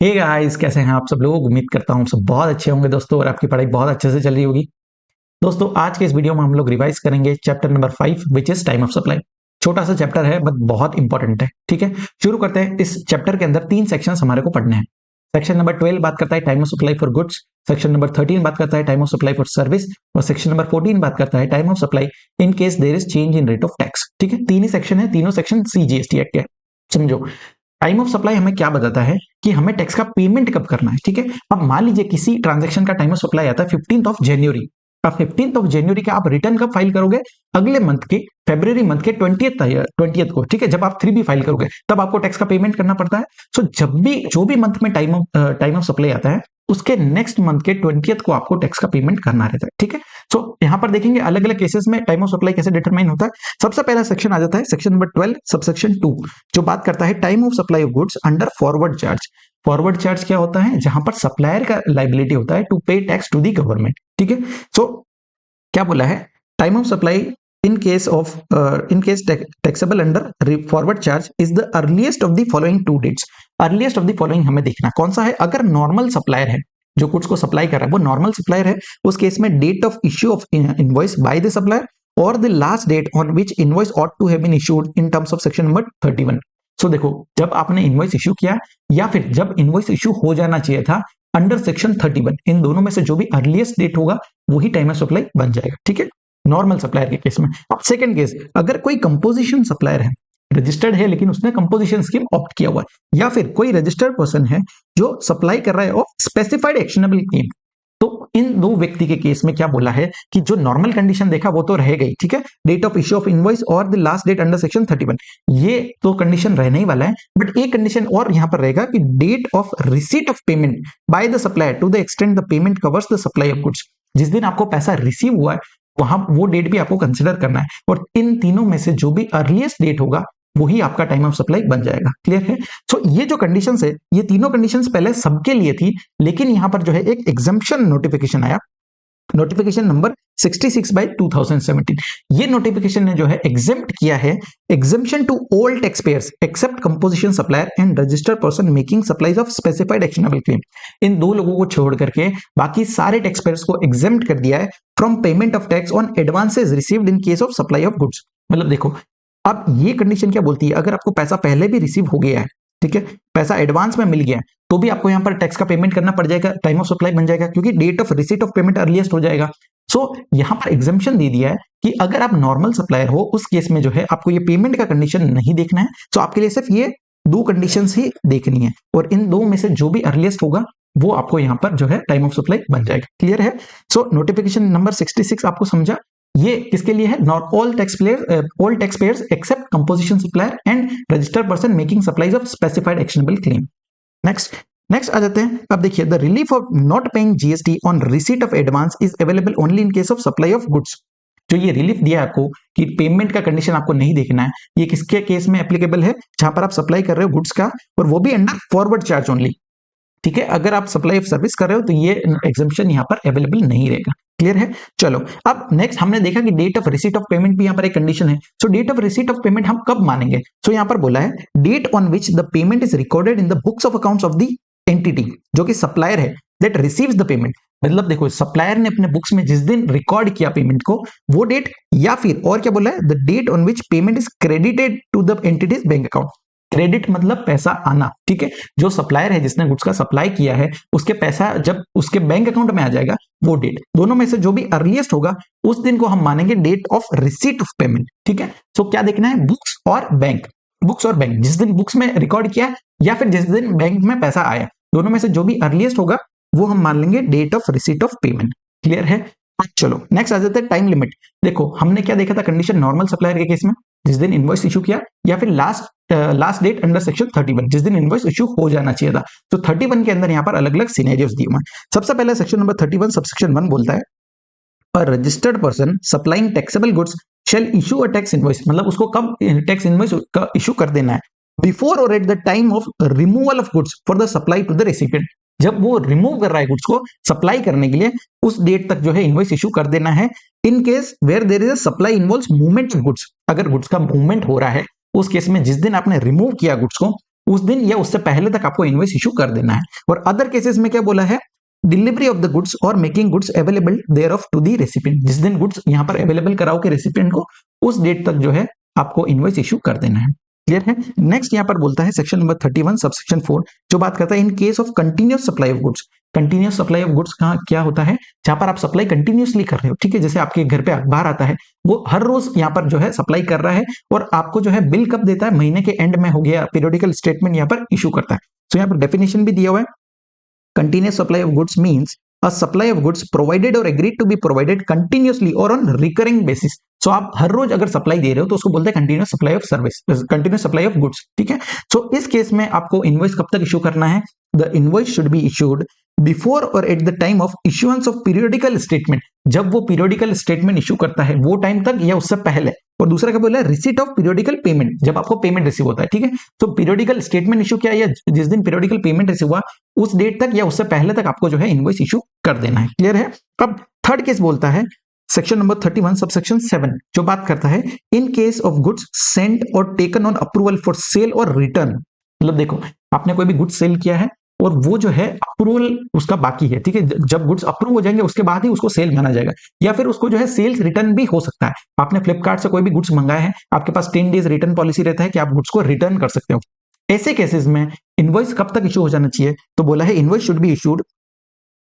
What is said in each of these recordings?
Hey guys, कैसे हैं आप सब लोग। उम्मीद करता हूँ सब बहुत अच्छे होंगे दोस्तों, और आपकी पढ़ाई बहुत अच्छे से चल रही होगी। दोस्तों, आज के इस वीडियो में हम लोग रिवाइज करेंगे chapter number 5 which is time of supply. छोटा सा चैप्टर है बट बहुत इंपॉर्टेंट है। ठीक है, शुरू करते हैं। इस चैप्टर के अंदर 3 सेक्शंस हमारे को पढ़ने हैं। सेक्शन नंबर 12 बात करता है time of supply for goods, section number 13 बात करता है time of supply for service, और सेक्शन नंबर 14 बात करता है time of supply in case there is change in rate of tax. ठीक है, 3 ही सेक्शन है, तीनों सेक्शन सीजीएसटी एक्ट के। समझो, टाइम ऑफ सप्लाई हमें क्या बताता है कि हमें टैक्स का पेमेंट कब करना है। ठीक है, अब मान लीजिए किसी ट्रांजैक्शन का टाइम ऑफ सप्लाई आता है 15th ऑफ जनवरी। अब 15th ऑफ जनवरी का आप रिटर्न कब फाइल करोगे? अगले मंथ के फरवरी मंथ के 20th को। ठीक है, जब आप 3B फाइल करोगे तब आपको टैक्स का पेमेंट करना पड़ता है। सो जब भी जो भी मंथ में टाइम ऑफ सप्लाई आता है उसके नेक्स्ट मंथ के 20th को आपको टैक्स का पेमेंट करना रहता है। ठीक है, सो यहां पर देखेंगे अलग अलग केसेस में टाइम ऑफ सप्लाई कैसे डिटरमाइन होता है। सबसे पहला सेक्शन आ जाता है सेक्शन नंबर 12 सबसेक्शन 2, जो बात करता है time of supply of goods under forward charge. Forward charge क्या होता है? जहां पर सप्लायर का लाइबिलिटी होता है टू पे टैक्स टू दी गवर्नमेंट। ठीक है, सो क्या बोला है? Time of supply in case taxable under forward charge is the earliest of the following 2 dates. Earliest of the following हमें देखना कौन सा है। अगर नॉर्मल सप्लायर है, जो गुड्स को सप्लाई कर रहा है वो नॉर्मल सप्लायर है, उस केस में date of issue of invoice by the supplier or the last date on which invoice ought to have been issued in terms of section number 31। So देखो, जब आपने इनवॉइस इश्यू किया या फिर जब इनवॉइस इश्यू हो जाना चाहिए था अंडर सेक्शन 31, इन दोनों में से जो भी अर्लीस्ट डेट होगा वही टाइम ऑफ सप्लाई बन जाएगा। ठीक है, नॉर्मल सप्लायर के केस में। अब सेकंड केस, अगर कोई कंपोजिशन सप्लायर है, रजिस्टर्ड है लेकिन उसने कंपोजिशन स्कीम ऑप्ट किया हुआ है, या फिर कोई रजिस्टर्ड पर्सन है जो सप्लाई कर रहा है ऑफ स्पेसिफाइड एक्शनेबल क्लेम, तो इन दो व्यक्ति के केस में क्या बोला है कि जो नॉर्मल कंडीशन देखा वो तो रह गई। ठीक है, date of issue of invoice और the last date under section 31, ये तो कंडीशन रहने ही वाला है। बट एक कंडीशन और यहां पर रहेगा कि date of receipt of payment by the supplier to the extend the payment covers the supply of goods. जिस दिन आपको पैसा रिसीव हुआ है वहां वो डेट भी आपको कंसिडर करना है, और इन तीनों में से जो भी अर्लीस्ट डेट होगा वही आपका टाइम ऑफ सप्लाई बन जाएगा। क्लियर है? सो ये जो कंडीशंस है, ये तीनों कंडीशंस पहले सबके लिए थी, लेकिन यहां पर जो है एक एग्जम्पशन नोटिफिकेशन आया, नोटिफिकेशन नंबर 66 बाय 2017। ये नोटिफिकेशन ने जो है एग्जेम्प्ट किया है, exemption to all tax payers except composition supplier and registered person making supplies of specified actionable claim. इन दो लोगों को छोड़ करके बाकी सारे टैक्स पेयर्स को एग्जेम्प्ट कर दिया है from payment of tax on advances received in case of supply of goods. मतलब देखो, अब ये कंडीशन क्या बोलती है, अगर आपको पैसा पहले भी रिसीव हो गया है, ठीक है, पैसा एडवांस में मिल गया है, तो भी आपको यहां पर टैक्स का पेमेंट करना पड़ जाएगा, टाइम ऑफ सप्लाई बन जाएगा, क्योंकि date of receipt of payment earliest हो जाएगा। सो यहां पर एग्जम्पशन दे दिया है कि अगर आप नॉर्मल सप्लायर हो उस केस में जो है आपको ये पेमेंट का कंडीशन नहीं देखना है। सो आपके लिए सिर्फ ये 2 कंडीशंस ही देखनी है, और इन 2 में से जो भी अर्लीस्ट होगा वो आपको यहां पर जो है टाइम ऑफ सप्लाई बन जाएगा। क्लियर है? सो नोटिफिकेशन नंबर 66 आपको समझा, ये किसके लिए है? Not all tax payers except composition supplier and registered person making supplies of specified actionable claim. Next आ जाते हैं। अब देखिए, the relief of not paying GST on receipt of advance is available only in case of supply of goods. जो ये relief दिया आपको कि पेमेंट का कंडीशन आपको नहीं देखना है, ये किसके केस में एप्लीकेबल है? जहां पर आप सप्लाई कर रहे हो गुड्स का, और वो भी अंडर फॉरवर्ड चार्ज ओनली। ठीक है, अगर आप सप्लाई ऑफ सर्विस कर रहे हो तो ये एग्जम्पशन यहां पर अवेलेबल नहीं रहेगा। क्लियर है? चलो, अब नेक्स्ट हमने देखा कि date of receipt of payment भी यहां पर एक कंडीशन है। So date of receipt of payment हम कब मानेंगे? सो यहां पर बोला है date on which the payment is recorded in the books of accounts of the entity, जो कि सप्लायर है, दैट रिसीव्स द पेमेंट। मतलब देखो, सप्लायर ने अपने बुक्स में जिस दिन रिकॉर्ड किया पेमेंट को, वो डेट, या फिर और क्या बोला है, the date on which payment is credited to the entity's bank account. Credit मतलब पैसा आना। ठीक है, जो सप्लायर है जिसने गुड्स का सप्लाई किया है उसके पैसा जब उसके बैंक अकाउंट में आ जाएगा वो डेट, दोनों में से जो भी अर्लीस्ट होगा उस दिन को हम मानेंगे date of receipt of payment. ठीक है, सो क्या देखना है? बुक्स और बैंक, बुक्स और बैंक, जिस दिन बुक्स में रिकॉर्ड किया या फिर जिस दिन बैंक में पैसा आया, दोनों में से जो भी अर्लीस्ट होगा वो हम मान लेंगे date of receipt of payment. Clear है? चलो नेक्स्ट आ जाता है टाइम लिमिट। देखो, हमने क्या देखा था कंडीशन नॉर्मल सप्लायर के केस में, जिस दिन इनवॉइस इशू किया, या फिर लास्ट डेट अंडर सेक्शन 31, जिस दिन इनवॉइस इशू हो जाना चाहिए था। तो 31 के अंदर यहां पर अलग अलग सिनेरियोस दिए हुए हैं। सबसे पहले सेक्शन नंबर 31 सबसेक्शन 1 बोलता है a registered person supplying taxable goods shall issue a tax invoice. मतलब उसको कब टैक्स इनवॉइस का इशू कर देना है? बिफोर और at the time of removal of goods for the supply to the recipient. जब वो रिमूव कर रहा है गुड्स को सप्लाई करने के लिए, उस डेट तक जो है इनवॉइस इशू कर देना है। In case where there is a supply involves movement of goods, अगर गुड्स का मूवमेंट हो रहा है उस केस में जिस दिन आपने रिमूव किया गुड्स को उस दिन या उससे पहले तक आपको इनवॉइस इशू कर देना है। और अदर केसेस में क्या बोला है, डिलीवरी ऑफ द गुड्स और making goods available there of to the recipient, जिस दिन गुड्स यहाँ पर अवेलेबल कराओ के रेसिपिएंट को, उस डेट तक जो है आपको इनवॉइस इशू कर देना है। क्लियर है। नेक्स्ट यहाँ पर बोलता है सेक्शन नंबर 31 सबसेक्शन 4, जो बात करता है in case of continuous supply of goods. Continuous supply of goods का क्या होता है, जहां पर आप सप्लाई कंटिन्यूअसली कर रहे हो, ठीक है, जैसे आपके घर पे अखबार आता है, वो हर रोज यहाँ पर जो है सप्लाई कर रहा है और आपको जो है बिल कब देता है, महीने के एंड में हो गया, पीरियोडिकल स्टेटमेंट यहाँ पर इशू करता है। तो यहाँ पर डेफिनेशन भी दिया हुआ है, continuous supply of goods means a supply of goods provided or agreed to be provided continuously or on recurring basis। सो आप हर रोज अगर सप्लाई दे रहे हो तो उसको बोलते हैं continuous supply of service, continuous supply of goods, ठीक है। सो इस केस में आपको इनवॉइस कब तक इशू करना है, the invoice should be issued before और at the time of issuance of periodical statement, जब वो पीरियोडिकल स्टेटमेंट इशू करता है वो टाइम तक या उससे पहले। और दूसरा क्या बोला है, रिसीट ऑफ पीरियोडिकल पेमेंट, जब आपको पेमेंट रिसीव होता है, ठीक है। तो पीरियोडिकल स्टेटमेंट इशू क्या है, या जिस दिन पीरियोडिकल पेमेंट रिसीव हुआ उस डेट तक या उससे पहले तक आपको जो है इनवॉइस इशू कर देना है। क्लियर है। अब थर्ड केस बोलता है सेक्शन नंबर 31 सबसेक्शन 7, जो बात करता है in case of goods sent or taken on approval for sale or return. मतलब देखो, आपने कोई भी गुड्स सेल किया है और वो जो है अप्रूवल उसका बाकी है, ठीक है, जब गुड्स अप्रूव हो जाएंगे उसके बाद ही उसको सेल माना जाएगा, या फिर उसको जो है सेल्स रिटर्न भी हो सकता है। आपने फ्लिपकार्ट से कोई भी गुड्स मंगाए हैं, आपके पास 10 डेज रिटर्न पॉलिसी रहता है कि आप गुड्स को रिटर्न कर सकते हो। ऐसे केसेस में इनवॉइस कब तक इशू हो जाना चाहिए, तो बोला है invoice should be issued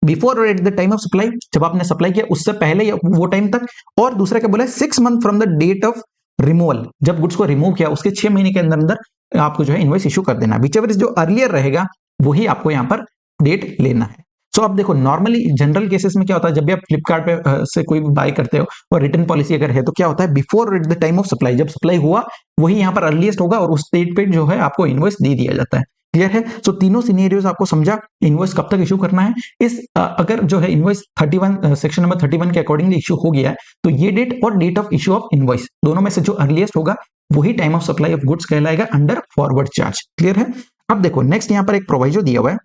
before और at the time of supply, जब आपने सप्लाई किया उससे पहले या वो टाइम तक। और दूसरा क्या बोला है, 6 month from the date of removal, जब गुड्स को रिमूव किया उसके 6 महीने के अंदर अंदर आपको जो है इनवॉइस इशू कर देना। विचएवर इज जो अर्लियर रहेगा वही आपको यहाँ पर डेट लेना है। सो अब देखो, नॉर्मली जनरल केसेस में क्या होता है, जब भी आप फ्लिपकार्ट पे से कोई भी बाय करते हो और रिटर्न पॉलिसी अगर है तो क्या होता है, before eight the time of supply, जब सप्लाई हुआ वही यहाँ पर अर्लीस्ट होगा और उस डेट पे जो है आपको इनवॉइस दे दिया जाता है। क्लियर है। सो तीनों सिनेरियोस आपको समझा, इनवॉइस कब तक इशू करना है। इस अगर जो है इनवॉइस 31 सेक्शन नंबर 31 के अकॉर्डिंगली इशू हो गया है तो ये डेट और date of issue of invoice दोनों में से जो अर्लीस्ट होगा वही time of supply of goods कहलाएगा अंडर फॉरवर्ड चार्ज। क्लियर है। अब देखो नेक्स्ट यहाँ पर एक प्रोवाइजो दिया हुआ है,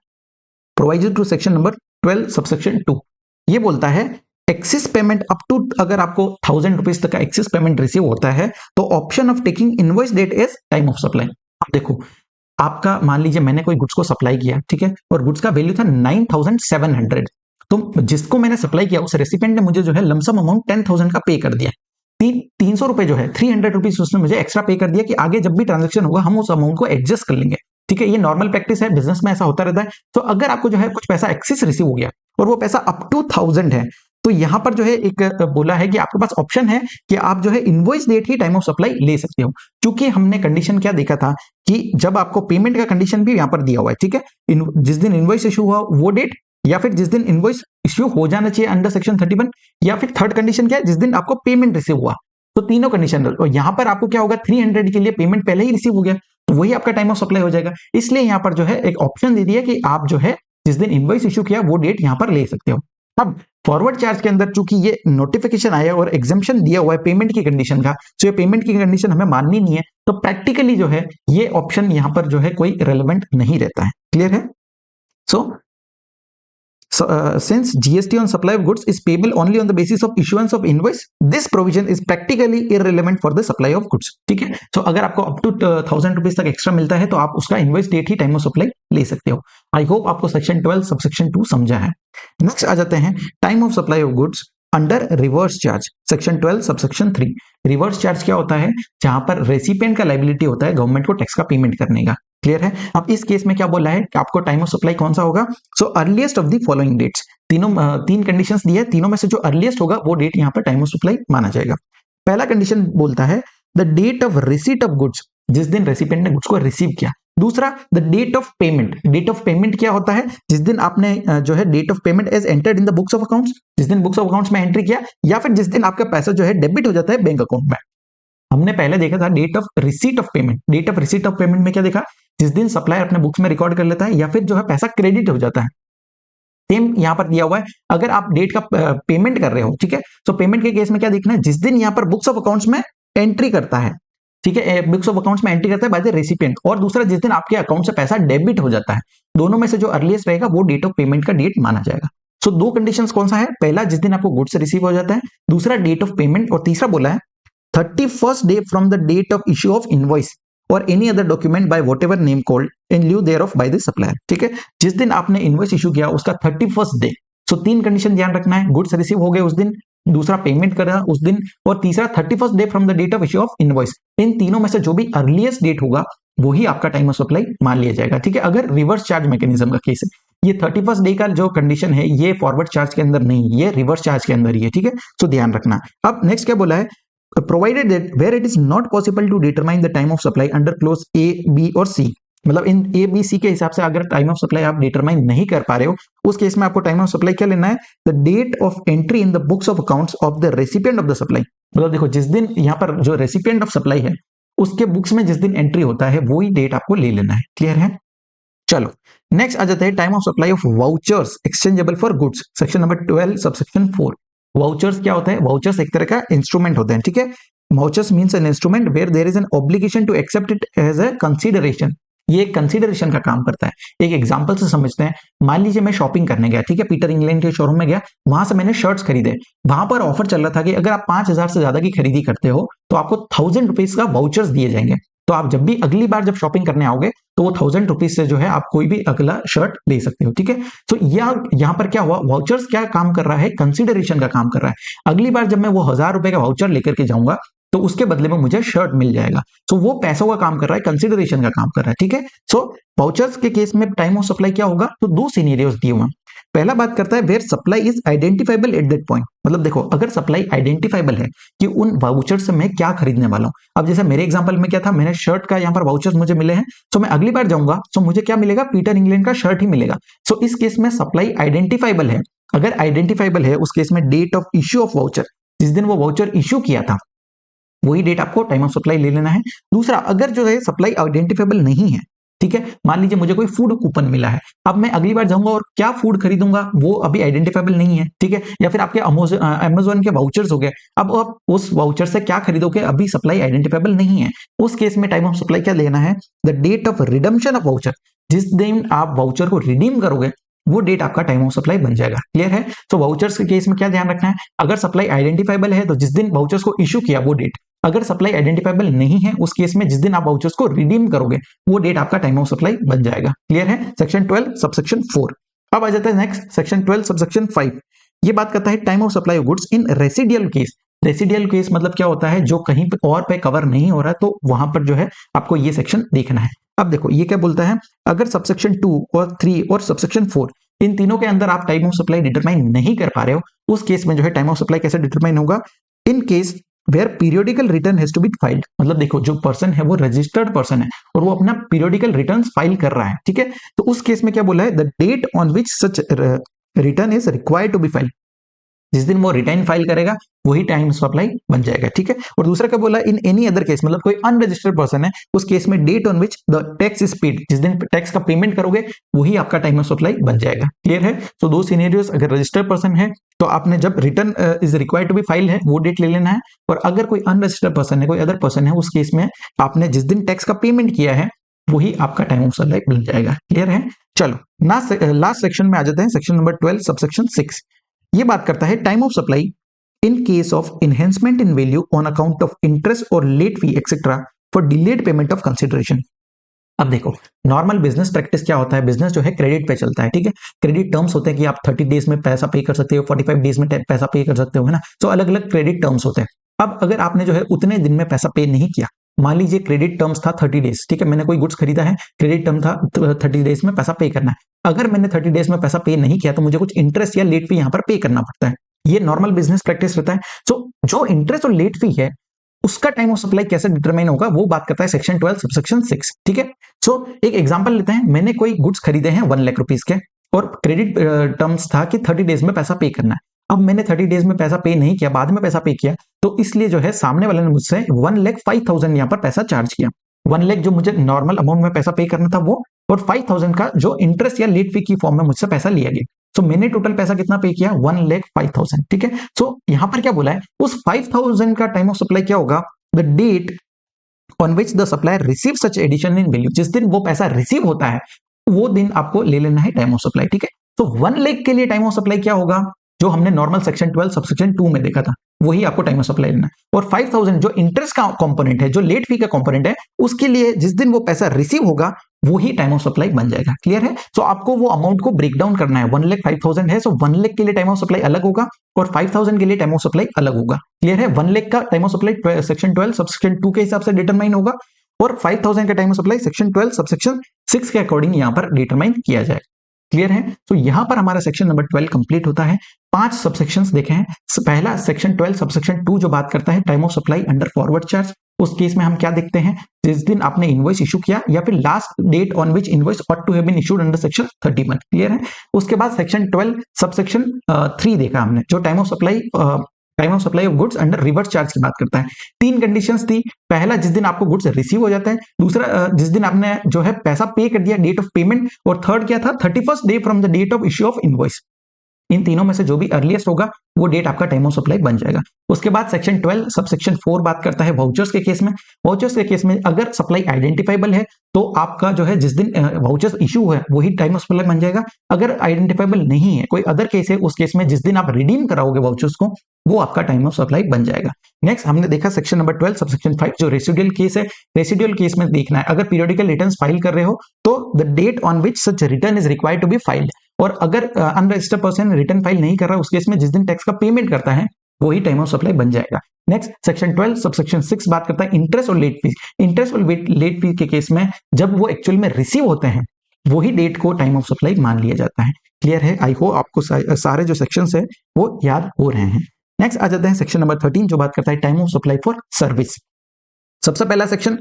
proviso to section number 12 subsection 2। ये बोलता है एक्सिस पेमेंट अप टू, अगर आपको 1000 रुपीज तक का एक्सिस पेमेंट रिसीव होता है तो option of taking invoice date as time of supply. अब देखो, आपका मान लीजिए मैंने कोई गुड्स को सप्लाई किया, ठीक है, और गुड्स का वैल्यू था 9700, तो जिसको मैंने सप्लाई किया उस रेसिपिएंट ने मुझे जो है लमसम अमाउंट 10,000 का पे कर दिया। 300 रुपए जो है 300 रुपीज उसने मुझे एक्स्ट्रा पे कर दिया कि आगे जब भी ट्रांजेक्शन होगा हम उस अमाउंट को एडजस्ट कर लेंगे। ठीक है, ये नॉर्मल प्रैक्टिस है, बिजनेस में ऐसा होता रहता है। तो अगर आपको जो है कुछ पैसा एक्सेस रिसीव हो गया और वो पैसा अप टू 1000 है, तो यहां पर जो है एक बोला है कि आपके पास ऑप्शन है कि आप जो है इनवॉइस डेट ही टाइम ऑफ सप्लाई ले सकते हो। क्योंकि हमने कंडीशन क्या देखा था कि जब आपको पेमेंट का कंडीशन भी यहां पर दिया हुआ है, ठीक है, जिस दिन इनवॉइस इशू हुआ वो डेट, या फिर जिस दिन इनवॉइस इश्यू हो जाना चाहिए अंडर सेक्शन 31, या फिर थर्ड कंडीशन क्या है, जिस दिन आपको पेमेंट रिसीव हुआ। तो तीनों कंडीशन, और यहां पर आपको क्या होगा, 300 के लिए पेमेंट पहले ही रिसीव हो गया तो वही आपका टाइम ऑफ सप्लाई हो जाएगा। इसलिए यहां पर जो है एक ऑप्शन दे दिया कि आप जो है जिस दिन इनवॉइस इशू किया वो डेट यहां पर ले सकते हो। अब फॉरवर्ड चार्ज के अंदर चूंकि ये नोटिफिकेशन आया और एग्जाम्पशन दिया हुआ है पेमेंट की कंडीशन का, तो ये पेमेंट की कंडीशन हमें माननी नहीं है, तो प्रैक्टिकली जो है ये ऑप्शन यहां पर जो है कोई रेलेवेंट नहीं रहता है। क्लियर है। सो since GST on supply of goods is payable only on the basis of issuance of invoice, this provision is practically irrelevant for the supply of goods। ठीक है, तो अगर आपको अप टू 1000 रुपीज तक एक्स्ट्रा मिलता है तो आप उसका इनवॉइस डेट ही टाइम ऑफ सप्लाई ले सकते हो। आई होप आपको सेक्शन 12 सबसेक्शन 2 समझा है। नेक्स्ट आ जाते हैं time of supply of goods under reverse charge, section 12 subsection 3। Reverse charge क्या होता है, जहां पर रेसिपिएंट का लायबिलिटी होता है गवर्नमेंट को टैक्स का पेमेंट करने का। क्लियर है। अब इस केस में क्या बोला है कि आपको टाइम ऑफ सप्लाई कौन सा होगा, so earliest of the following dates, तीन कंडीशंस दी है, तीनों में से जो अर्लीस्ट होगा वो डेट यहां पर टाइम ऑफ सप्लाई माना जाएगा। पहला कंडीशन बोलता है the date of receipt of goods, जिस दिन रेसिपिएंट ने गुड्स को रिसीव किया। दूसरा the date of payment, date of payment क्या होता है, जिस दिन आपने जो है date of payment as entered in the books of accounts, जिस दिन बुक्स ऑफ अकाउंट्स में एंट्री किया, या फिर जिस दिन आपका पैसा जो है डेबिट हो जाता है बैंक अकाउंट में। हमने पहले देखा था date of receipt of payment. Date of receipt of payment में क्या देखा, जिस दिन सप्लायर अपने बुक्स में रिकॉर्ड कर लेता है या फिर जो है पैसा क्रेडिट हो जाता है। सेम यहां पर दिया हुआ है, अगर आप डेट का पेमेंट कर रहे हो, ठीक है, तो पेमेंट के केस में क्या देखना है, जिस दिन यहां पर बुक्स ऑफ अकाउंट्स में एंट्री करता है, ठीक है, बुक्स ऑफ अकाउंट्स में एंट्री करता है बाय द रेसिपिएंट, और दूसरा जिस दिन आपके अकाउंट से पैसा डेबिट हो जाता है। दोनों में से जो अर्लीस्ट रहेगा वो डेट ऑफ पेमेंट का डेट माना जाएगा। सो दो कंडीशंस कौन सा है, पहला जिस दिन आपको गुड्स रिसीव हो जाता है, दूसरा डेट ऑफ पेमेंट, और तीसरा बोला है 31st day from the date of issue of invoice, or any other document by whatever name called in lieu thereof by the supplier. ठीक है, जिस दिन आपने इनवॉइस इशू किया उसका 31st डे। सो 3 कंडीशन ध्यान रखना है, गुड्स रिसीव हो गए उस दिन, दूसरा पेमेंट करा उस दिन, और तीसरा 31st day from the date of issue of invoice. इन तीनों में से जो भी अर्लीस्ट डेट होगा वही आपका टाइम ऑफ सप्लाई मान लिया जाएगा। ठीक है, अगर रिवर्स चार्ज मैकेनिज्म का केस है, ये 31st डे का जो कंडीशन है ये फॉरवर्ड चार्ज के अंदर नहीं, ये रिवर्स चार्ज के अंदर ही है। ठीक है, तो ध्यान रखना। अब नेक्स्ट क्या बोला है, provided that where it is not possible to determine the time of supply under clause A B और सी, मतलब इन ए बी सी के हिसाब से अगर टाइम ऑफ सप्लाई आप डिटरमाइन नहीं कर पा रहे हो, उस केस में आपको टाइम ऑफ सप्लाई क्या लेना है, the date of entry in the books of accounts of the recipient of the supply. मतलब देखो, जिस दिन यहाँ पर जो रेसिपिएंट ऑफ सप्लाई है उसके बुक्स में जिस दिन एंट्री होता है वही डेट आपको ले लेना है। क्लियर है? चलो नेक्स्ट आ जाता है time of supply of vouchers exchangeable for goods, section number 12 subsection 4। Vouchers क्या होता है? वाउचर्स एक तरह का इंस्ट्रूमेंट होता है। ठीक है, vouchers means an instrument where there is an obligation to accept it as a consideration. ये एक कंसीडरेशन का काम करता है। एक एग्जांपल से समझते हैं। मान लीजिए मैं शॉपिंग करने गया, ठीक है, पीटर इंग्लैंड के शोरूम में गया, वहां से मैंने शर्ट्स खरीदे। वहां पर ऑफर चल रहा था कि अगर आप 5,000 से ज्यादा की खरीदी करते हो तो आपको 1,000 रुपीज का वाउचर्स दिए जाएंगे। तो आप जब भी अगली बार जब शॉपिंग करने आओगे तो वो 1,000 रुपीज से जो है आप कोई भी अगला शर्ट ले सकते हो। ठीक है, तो यहाँ पर क्या हुआ, वाउचर्स क्या काम कर रहा है, कंसीडरेशन का काम कर रहा है। अगली बार जब मैं वो 1,000 रुपए का वाउचर लेकर के जाऊंगा तो उसके बदले में मुझे शर्ट मिल जाएगा। सो वो पैसों का काम कर रहा है, कंसीडरेशन का काम कर रहा है। ठीक है, सो वाउचर्स के केस में टाइम ऑफ सप्लाई क्या होगा, तो 2 सिनेरियोस दिए हुए। पहला बात करता है where supply is identifiable at that point. मतलब देखो, अगर सप्लाई आइडेंटिफाइबल है कि उन वाउचर से मैं क्या खरीदने वाला हूं। अब जैसे मेरे एग्जांपल में क्या था, मैंने शर्ट का यहाँ पर वाउचर्स मुझे मिले हैं, तो मैं अगली बार जाऊंगा तो मुझे क्या मिलेगा, पीटर इंग्लैंड का शर्ट ही मिलेगा। सो इस केस में सप्लाई आइडेंटिफाइबल है। अगर आइडेंटिफाइबल है उस केस में date of issue of voucher, जिस दिन वो वाउचर इश्यू किया था वही डेट आपको टाइम ऑफ सप्लाई ले लेना है। दूसरा, अगर जो है सप्लाई आइडेंटिफाइबल नहीं है, ठीक है, मान लीजिए मुझे कोई फूड कूपन मिला है, अब मैं अगली बार जाऊंगा और क्या फूड खरीदूंगा वो अभी आइडेंटिफाइबल नहीं है। ठीक है, या फिर आपके अमेजोन के वाउचर्स हो गए, अब आप उस वाउचर से क्या खरीदोगे अभी सप्लाई आइडेंटिफाइबल नहीं है। उस केस में टाइम ऑफ सप्लाई क्या लेना है, the date of redemption of voucher. जिस दिन आप वाउचर को रिडीम करोगे वो डेट आपका टाइम ऑफ सप्लाई बन जाएगा। क्लियर है? तो वाउचर्स के केस में क्या ध्यान रखना है, अगर सप्लाई आइडेंटिफाइबल है तो जिस दिन वाउचर्स को इश्यू किया वो डेट, अगर सप्लाई आइडेंटिफाइबल नहीं है उस केस में जिस दिन आप वाउचर्स को रिडीम करोगे वो डेट आपका टाइम ऑफ सप्लाई बन जाएगा। क्लियर है? Section 12 subsection 4। अब आ जाता है नेक्स्ट सेक्शन 12 सबसेक्शन 5। ये बात करता है time of supply of goods in residual case. Residual case मतलब क्या होता है, जो कहीं पे और पे कवर नहीं हो रहा है, तो वहां पर जो है आपको ये सेक्शन देखना है। अब देखो ये क्या बोलता है, अगर सबसेक्शन 2 और 3 और सबसेक्शन 4 इन तीनों के अंदर आप टाइम ऑफ सप्लाई डिटरमाइन नहीं कर पा रहे हो, उस केस में जो है टाइम ऑफ सप्लाई कैसे डिटरमाइन होगा, in case where periodical return has to be filed. मतलब देखो, जो पर्सन है वो रजिस्टर्ड पर्सन है और वो अपना पीरियोडिकल रिटर्न फाइल कर रहा है। ठीक है, तो उस केस में क्या बोला है, the date on which such return is required to be filed. जिस दिन वो रिटर्न फाइल करेगा वही टाइम सप्लाई बन जाएगा। ठीक है, और दूसरा क्या बोला, इन एनी अदर केस, मतलब कोई अनरजिस्टर्ड पर्सन है उस केस में date on which the tax is paid. जिस दिन टैक्स का पेमेंट करोगे वही आपका टाइम ऑफ सप्लाई बन जाएगा। क्लियर है? तो 2 सिनेरियोस, अगर रजिस्टर्ड पर्सन है तो आपने जब return is required to be file है वो डेट ले लेना है, और अगर कोई अनरजिस्टर्ड पर्सन है, कोई अदर पर्सन है, उस केस में आपने जिस दिन टैक्स का पेमेंट किया है वही आपका टाइम ऑफ सप्लाई बन जाएगा। क्लियर है? चलो लास्ट सेक्शन में आ जाते हैं, सेक्शन नंबर 12 सबसेक्शन 6। ये बात करता है time of supply in case of enhancement in value on account of interest or late fee etc for delayed payment of consideration। अब देखो, नॉर्मल बिजनेस प्रैक्टिस क्या होता है, बिजनेस जो है क्रेडिट पे चलता है। ठीक है, क्रेडिट टर्म्स होते हैं कि आप 30 डेज में पैसा पे कर सकते हो, 45 डेज में पैसा पे कर सकते हो, है ना। तो अलग अलग क्रेडिट टर्म्स होते हैं। अब अगर आपने जो है उतने दिन में पैसा पे नहीं किया, मान लीजिए क्रेडिट टर्म्स था 30 डेज, ठीक है, मैंने कोई गुड्स खरीदा है, क्रेडिट टर्म था 30 डेज में पैसा पे करना है। अगर मैंने 30 डेज में पैसा पे नहीं किया तो मुझे कुछ इंटरेस्ट या लेट फी यहाँ पर पे करना पड़ता है। ये नॉर्मल बिजनेस प्रैक्टिस रहता है। सो जो इंटरेस्ट और लेट फी है उसका टाइम ऑफ सप्लाई कैसे डिटरमाइन होगा वो बात करता है सेक्शन 12 सबसेक्शन 6। ठीक है, सो एक एग्जांपल लेते हैं, मैंने कोई गुड्स खरीदे हैं 1 लाख रुपीस के और क्रेडिट टर्म्स था कि 30 डेज में पैसा पे करना है। अब मैंने 30 डेज में पैसा पे नहीं किया, बाद में पैसा पे किया, तो इसलिए जो है सामने वाले ने मुझसे 1,05,000 यहाँ पर पैसा चार्ज किया। 1 लाख जो मुझे नॉर्मल अमाउंट में पैसा पे करना था वो, और 5,000 का जो इंटरेस्ट या लेट फी की फॉर्म में मुझसे पैसा लिया गया। सो मैंने टोटल पैसा कितना पे किया, 1,05,000। ठीक है, सो यहां पर क्या बोला है, उस 5,000 का टाइम ऑफ सप्लाई क्या होगा, the date on which the supplier receive such addition in value. जिस दिन वो पैसा रिसीव होता है वो दिन आपको ले लेना है टाइम ऑफ सप्लाई। ठीक है, तो 1 लाख के लिए टाइम ऑफ सप्लाई क्या होगा, जो हमने नॉर्मल सेक्शन 12 सबसेक्शन 2 में देखा था, वही आपको टाइम ऑफ सप्लाई लेना है। और 5000 जो इंटरेस्ट का कंपोनेंट है, जो लेट फी का कंपोनेंट है, उसके लिए जिस दिन वो पैसा रिसीव होगा वही टाइम ऑफ सप्लाई बन जाएगा। क्लियर है? सो आपको वो अमाउंट को ब्रेक डाउन करना है। 1,05,000 है, सो 1 लाख के लिए टाइम ऑफ सप्लाई अलग होगा और 5000 के लिए टाइम ऑफ सप्लाई अलग होगा। क्लियर है? 1 लाख का time of supply section 12 subsection 2 के हिसाब से डिटरमाइन होगा और 5000 का time of supply section 12 subsection 6 के अकॉर्डिंग यहां पर डिटरमाइन किया जाएगा। क्लियर है? तो यहां पर हमारा सेक्शन नंबर 12 कंप्लीट होता है। 5 सबसेक्शंस देखे हैं। पहला सेक्शन 12 सबसेक्शन 2 जो बात करता है time of supply under forward charge. उस केस में हम क्या देखते हैं, जिस दिन आपने इनवॉइस इशू किया या फिर last date on which invoice ought to have been issued under section 31। Clear है? उसके बाद सेक्शन 12 सबसेक्शन 3 देखा हमने, जो time of supply of goods under reverse charge की बात करता है। 3 कंडीशंस थी। पहला, जिस दिन आपको गुड्स रिसीव हो जाता है। दूसरा, जिस दिन आपने जो है पैसा पे कर दिया, डेट ऑफ पेमेंट। और थर्ड क्या था, 31st day from the date of issue of invoice. इन तीनों में से जो भी अर्लीस्ट होगा वो डेट आपका टाइम ऑफ सप्लाई बन जाएगा। उसके बाद सेक्शन 12 सबसेक्शन 4 बात करता है वाउचर्स के केस में। वाउचर्स के केस में अगर सप्लाई आइडेंटिफाइबल है तो आपका जो है जिस दिन वाउचर्स इशू है वही टाइम ऑफ सप्लाई बन जाएगा। अगर आइडेंटिफाइबल नहीं है, कोई अदर केस है, उस केस में जिस दिन आप रिडीम कराओगे वाउचर्स को वो आपका टाइम ऑफ सप्लाई बन जाएगा। नेक्स्ट हमने देखा सेक्शन नंबर 12 सबसेक्शन 5 जो रेसिडुअल केस है। रेसिडुअल केस में देखना है, अगर पीरियोडिकल रिटर्न्स फाइल कर रहे हो तो the date on which such return is required to be filed. और अगर अनरजिस्टर्ड पर्सन रिटर्न फाइल नहीं कर रहा, उस केस में जिस दिन टैक्स का पेमेंट करता है वही टाइम ऑफ सप्लाई बन जाएगा। नेक्स्ट सेक्शन 12 सबसेक्शन 6 बात करता है इंटरेस्ट और लेट फीस। इंटरेस्ट और लेट फीस के केस में जब वो एक्चुअल में रिसीव होते हैं वही डेट को टाइम ऑफ सप्लाई मान लिया जाता है। क्लियर है? आई होप आपको सारे जो सेक्शंस है वो याद हो रहे हैं। नेक्स्ट आ जाते हैं सेक्शन नंबर 13 जो बात करता है time of supply for service. सबसे पहला सेक्शन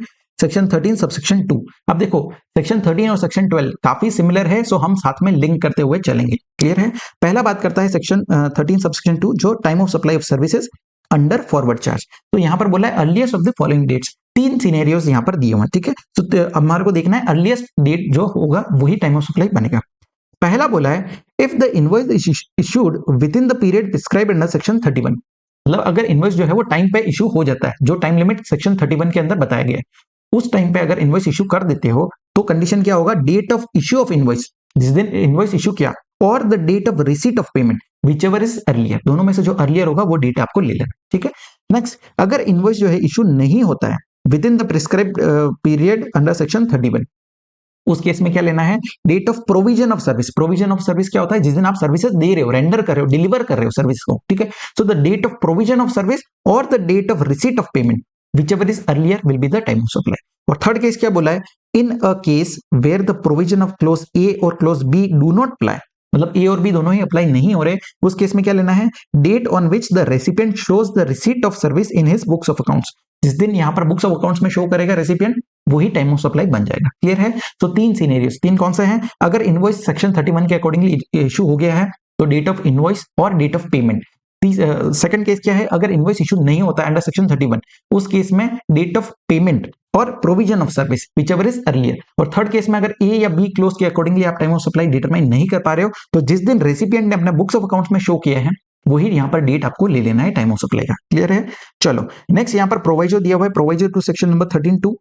13 सबसेक्शन 2। अब देखो सेक्शन 13 और सेक्शन 12 काफी सिमिलर है, सो हम साथ में लिंक करते हुए चलेंगे। क्लियर है? पहला बात करता है सेक्शन 13 सबसेक्शन 2 जो time of supply of services under forward charge. तो यहां पर बोला है earliest of the following dates. 3 scenarios यहां पर दिए हुए हैं। ठीक है? तो हमारे को देखना है अर्लीस्ट डेट जो होगा वही टाइम ऑफ सप्लाई बनेगा। पहला बोला है if the invoice issued with in the period prescribed under section 31। मतलब अगर इनवॉइस जो है वो टाइम पे इशू हो जाता है, जो टाइम लिमिट सेक्शन 31 के अंदर बताया गया है, उस टाइम पे अगर इनवॉइस इशू कर देते हो तो कंडीशन क्या होगा, date of issue of invoice, जिस दिन इनवॉइस इशू किया, और the date of receipt of payment whichever is earlier. दोनों में से जो अर्लियर होगा वो डेट आपको ले लेना। ठीक है? नेक्स्ट, अगर इनवॉइस जो है इशू नहीं होता है within the prescribed period under section 31, उस केस में क्या लेना है, date of provision of service. Provision of service क्या होता है, जिस दिन आप सर्विसेज दे रहे हो, रेंडर कर रहे हो, डिलीवर कर रहे हो सर्विस को। ठीक है? So the date of provision of service or the date of receipt of payment whichever is earlier will be the time of supply। और थर्ड केस क्या बोला है, in a case where the provision of clause A और clause B do not apply, मतलब A और B दोनों ही apply नहीं हो रहे, उस केस में क्या लेना है, date on which the recipient shows the receipt of service in his books of accounts. जिस दिन यहां पर बुक्स ऑफ अकाउंट्स में शो करेगा रेसिपिएंट, वही टाइम ऑफ सप्लाई बन जाएगा। क्लियर है? तो 3 सिनेरियोस, 3 कौन से हैं, अगर इनवॉइस सेक्शन 31 के अकॉर्डिंगली इशू हो गया है तो डेट ऑफ इनवॉइस और date of payment. Second case क्या है, अगर इनवॉइस इशू नहीं होता अंडर सेक्शन 31, उस केस में डेट ऑफ पेमेंट और provision of service whichever is earlier. और थर्ड केस में अगर ए या बी क्लोज के अकॉर्डिंगली आप टाइम ऑफ सप्लाई डिटरमाइन नहीं कर पा रहे हो, तो जिस दिन रेसिपिएंट ने अपने बुक्स ऑफ अकाउंट्स में शो किया है वही यहां पर डेट आपको ले लेना है टाइम ऑफ सप्लाई का। क्लियर है? चलो नेक्स्ट, यहां पर प्रोवाइजो दिया हुआ है, proviso to section number 13(2).